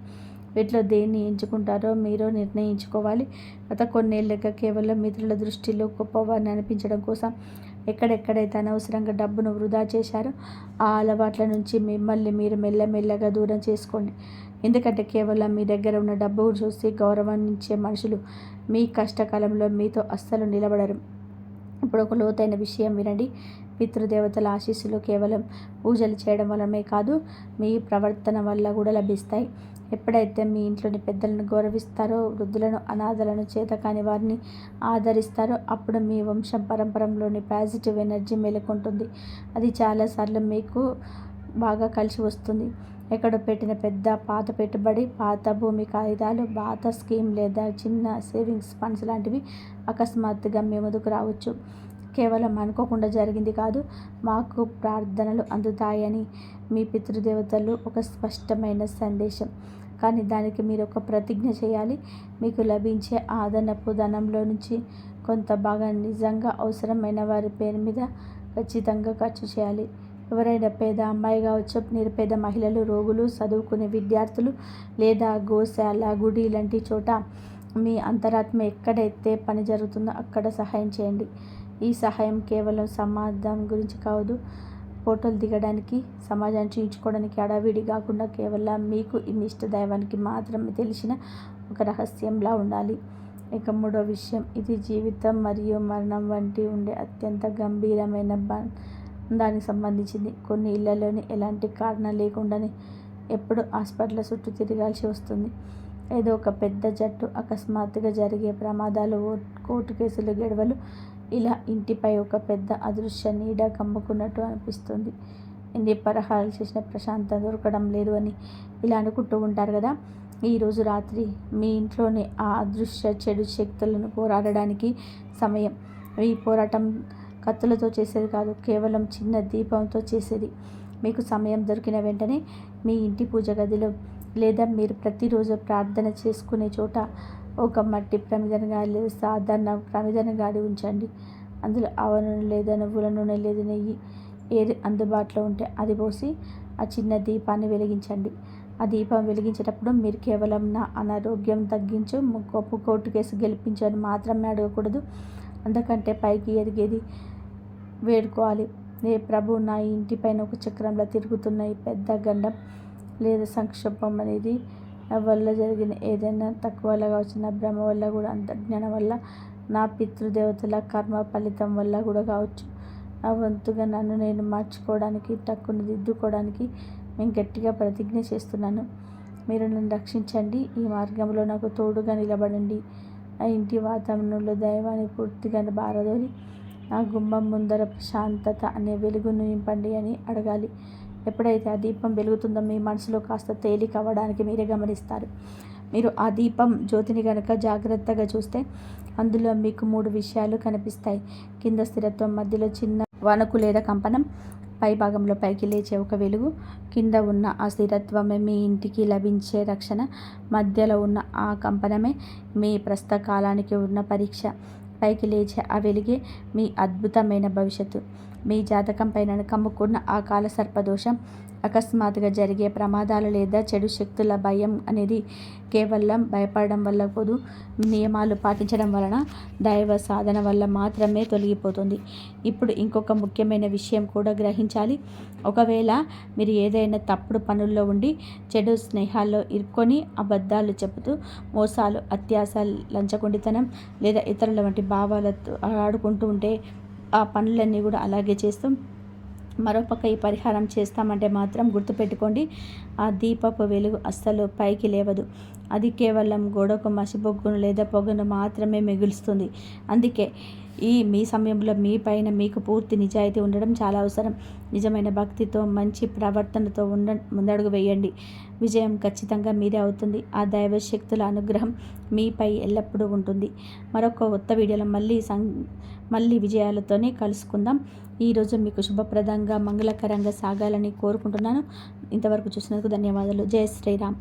వీటిలో దేన్ని ఎంచుకుంటారో మీరు నిర్ణయించుకోవాలి. గత కొన్నేళ్లుగా కేవలం ఇతరుల దృష్టిలో గొప్పవారిని అనిపించడం కోసం ఎక్కడెక్కడైతే అనవసరంగా డబ్బును వృధా చేశారో ఆ అలవాట్ల నుంచి మిమ్మల్ని మీరు మెల్లమెల్లగా దూరం చేసుకోండి. ఎందుకంటే కేవలం మీ దగ్గర ఉన్న డబ్బు చూసి గౌరవించే మనుషులు మీ కష్టకాలంలో మీతో అస్సలు నిలబడరు. ఇప్పుడు ఒక లోతైన విషయం వినండి. పితృదేవతల ఆశీస్సులు కేవలం పూజలు చేయడం వల్లనే కాదు, మీ ప్రవర్తన వల్ల కూడా లభిస్తాయి. ఎప్పుడైతే మీ ఇంట్లోని పెద్దలను గౌరవిస్తారో, వృద్ధులను, అనాథలను, చేతకాని వారిని ఆదరిస్తారో అప్పుడు మీ వంశం పరంపరలోని పాజిటివ్ ఎనర్జీ మేలుకుంటుంది. అది చాలాసార్లు మీకు బాగా కలిసి వస్తుంది. ఎక్కడో పెట్టిన పెద్ద పాత పెట్టుబడి, పాత భూమి కాగితాలు, పాత స్కీమ్ లేదా చిన్న సేవింగ్స్ ఫండ్స్ లాంటివి అకస్మాత్తుగా మీ ముందుకు రావచ్చు. కేవలం అనుకోకుండా జరిగింది కాదు, మాకు ప్రార్థనలు అందుతాయని మీ పితృదేవతలు ఒక స్పష్టమైన సందేశం. కానీ దానికి మీరు ఒక ప్రతిజ్ఞ చేయాలి. మీకు లభించే అదనపు ధనంలో నుంచి కొంత భాగాన్ని నిజంగా అవసరమైన వారి పేరు మీద ఖచ్చితంగా ఖర్చు చేయాలి. ఎవరైనా పేద అమ్మాయి కావచ్చు, నిరుపేద మహిళలు, రోగులు, చదువుకునే విద్యార్థులు లేదా గోశాల, గుడి లాంటి చోట మీ అంతరాత్మ ఎక్కడైతే పని జరుగుతుందో అక్కడ సహాయం చేయండి. ఈ సహాయం కేవలం సమాజం గురించి కాదు, ఫోటోలు దిగడానికి, సమాజాన్ని చూయించుకోవడానికి హడావిడి కాకుండా కేవలం మీకు మీ ఇష్ట దైవానికి మాత్రమే తెలిసిన ఒక రహస్యంలా ఉండాలి. ఇక మూడో విషయం, ఇది జీవితం మరియు మరణం వంటి ఉండే అత్యంత గంభీరమైన దానికి సంబంధించింది. కొన్ని ఇళ్లలోని ఎలాంటి కారణం లేకుండానే ఎప్పుడు హాస్పిటల్ చుట్టూ తిరగాల్సి వస్తుంది. ఏదో ఒక పెద్ద జట్టు, అకస్మాత్తుగా జరిగే ప్రమాదాలు, కోర్టు కేసులు, గొడవలు, ఇలా ఇంటిపై ఒక పెద్ద అదృశ్య నీడ కమ్ముకున్నట్టు అనిపిస్తుంది. ఎన్ని పరిహారాలు చేసినా ప్రశాంతత దొరకడం లేదు అని ఇలా అనుకుంటూ ఉంటారు కదా. ఈరోజు రాత్రి మీ ఇంట్లోనే ఆ అదృశ్య చెడు శక్తులను పోరాడడానికి సమయం. ఈ పోరాటం కత్తులతో చేసేది కాదు, కేవలం చిన్న దీపంతో చేసేది. మీకు సమయం దొరికిన వెంటనే మీ ఇంటి పూజ గదిలో లేదా మీరు ప్రతిరోజు ప్రార్థన చేసుకునే చోట ఒక మట్టి ప్రమిదను గాడి లేదా సాధారణ ప్రమిదను గాడి ఉంచండి. అందులో ఆవ నూనె లేదా నువ్వుల నూనె లేదా నెయ్యి ఏది అందుబాటులో ఉంటే అది పోసి ఆ చిన్న దీపాన్ని వెలిగించండి. ఆ దీపం వెలిగించేటప్పుడు మీరు కేవలం నా అనారోగ్యం తగ్గించు, కోర్టు కేసు గెలిపించు అని మాత్రమే అడగకూడదు. అందుకంటే పైకి ఎదిగేది వేడుకోవాలి. ఏ ప్రభు, నా ఇంటిపైన ఒక చక్రంలో తిరుగుతున్న ఈ పెద్ద గండం లేదా సంక్షోభం అనేది నా వల్ల జరిగిన ఏదైనా తక్కువలా కావచ్చు, నా భ్రమ వల్ల కూడా, అంతజ్ఞానం వల్ల, నా పితృదేవతల కర్మ ఫలితం వల్ల కూడా కావచ్చు. ఆ వంతుగా నన్ను నేను మార్చుకోవడానికి, టక్కును దిద్దుకోవడానికి నేను గట్టిగా ప్రతిజ్ఞ చేస్తున్నాను. మీరు నన్ను రక్షించండి. ఈ మార్గంలో నాకు తోడుగా నిలబడండి. ఆ ఇంటి వాతావరణంలో దైవాన్ని పూర్తిగా బారదోలి ఆ గుమ్మం ముందర ప్రశాంతత అనే వెలుగును నింపండి అని అడగాలి. ఎప్పుడైతే ఆ దీపం వెలుగుతుందో మీ మనసులో కాస్త తేలిక అవ్వడానికి మీరే గమనిస్తారు. మీరు ఆ దీపం జ్యోతిని కనుక జాగ్రత్తగా చూస్తే అందులో మీకు 3 విషయాలు కనిపిస్తాయి. కింద స్థిరత్వం, మధ్యలో చిన్న వణుకు లేదా కంపనం, పై భాగంలో పైకి లేచే ఒక వెలుగు. కింద ఉన్న ఆ స్థిరత్వమే మీ ఇంటికి లభించే రక్షణ, మధ్యలో ఉన్న ఆ కంపనమే మీ ప్రస్తుత కాలానికి ఉన్న పరీక్ష, పైకి లేచే ఆ వెలుగే మీ అద్భుతమైన భవిష్యత్తు. మీ జాతకం పైన కమ్ముకున్న ఆ కాల సర్పదోషం, అకస్మాత్తుగా జరిగే ప్రమాదాలు లేదా చెడు శక్తుల భయం అనేది కేవలం భయపడడం వల్ల పోదు, నియమాలు పాటించడం వలన, దైవ సాధన వల్ల మాత్రమే తొలగిపోతుంది. ఇప్పుడు ఇంకొక ముఖ్యమైన విషయం కూడా గ్రహించాలి. ఒకవేళ మీరు ఏదైనా తప్పుడు పనుల్లో ఉండి, చెడు స్నేహాల్లో ఇరుక్కొని, అబద్ధాలు చెబుతూ, మోసాలు, అత్యాశ, లంచగొండితనం లేదా ఇతరుల వంటి భావాలతో ఆడుకుంటూ ఉంటే, ఆ పనులన్నీ కూడా అలాగే చేస్తూ మరోపక్క ఈ పరిహారం చేస్తామంటే మాత్రం గుర్తుపెట్టుకోండి, ఆ దీపపు వెలుగు అస్సలు పైకి లేవదు. అది కేవలం గోడకు మసిబొగ్గును లేదా పొగను మాత్రమే మిగులుస్తుంది. అందుకే మీ సమయంలో మీ పైన మీకు పూర్తి నిజాయితీ ఉండడం చాలా అవసరం. నిజమైన భక్తితో, మంచి ప్రవర్తనతో ముందడుగు వేయండి. విజయం ఖచ్చితంగా మీదే అవుతుంది. ఆ దైవ శక్తుల అనుగ్రహం మీపై ఎల్లప్పుడూ ఉంటుంది. మరొక కొత్త వీడియోలో మళ్ళీ విజయాలతోనే కలుసుకుందాం. ఈరోజు మీకు శుభప్రదంగా, మంగళకరంగా సాగాలని కోరుకుంటున్నాను. ఇంతవరకు చూసినందుకు ధన్యవాదాలు. జై శ్రీరామ్.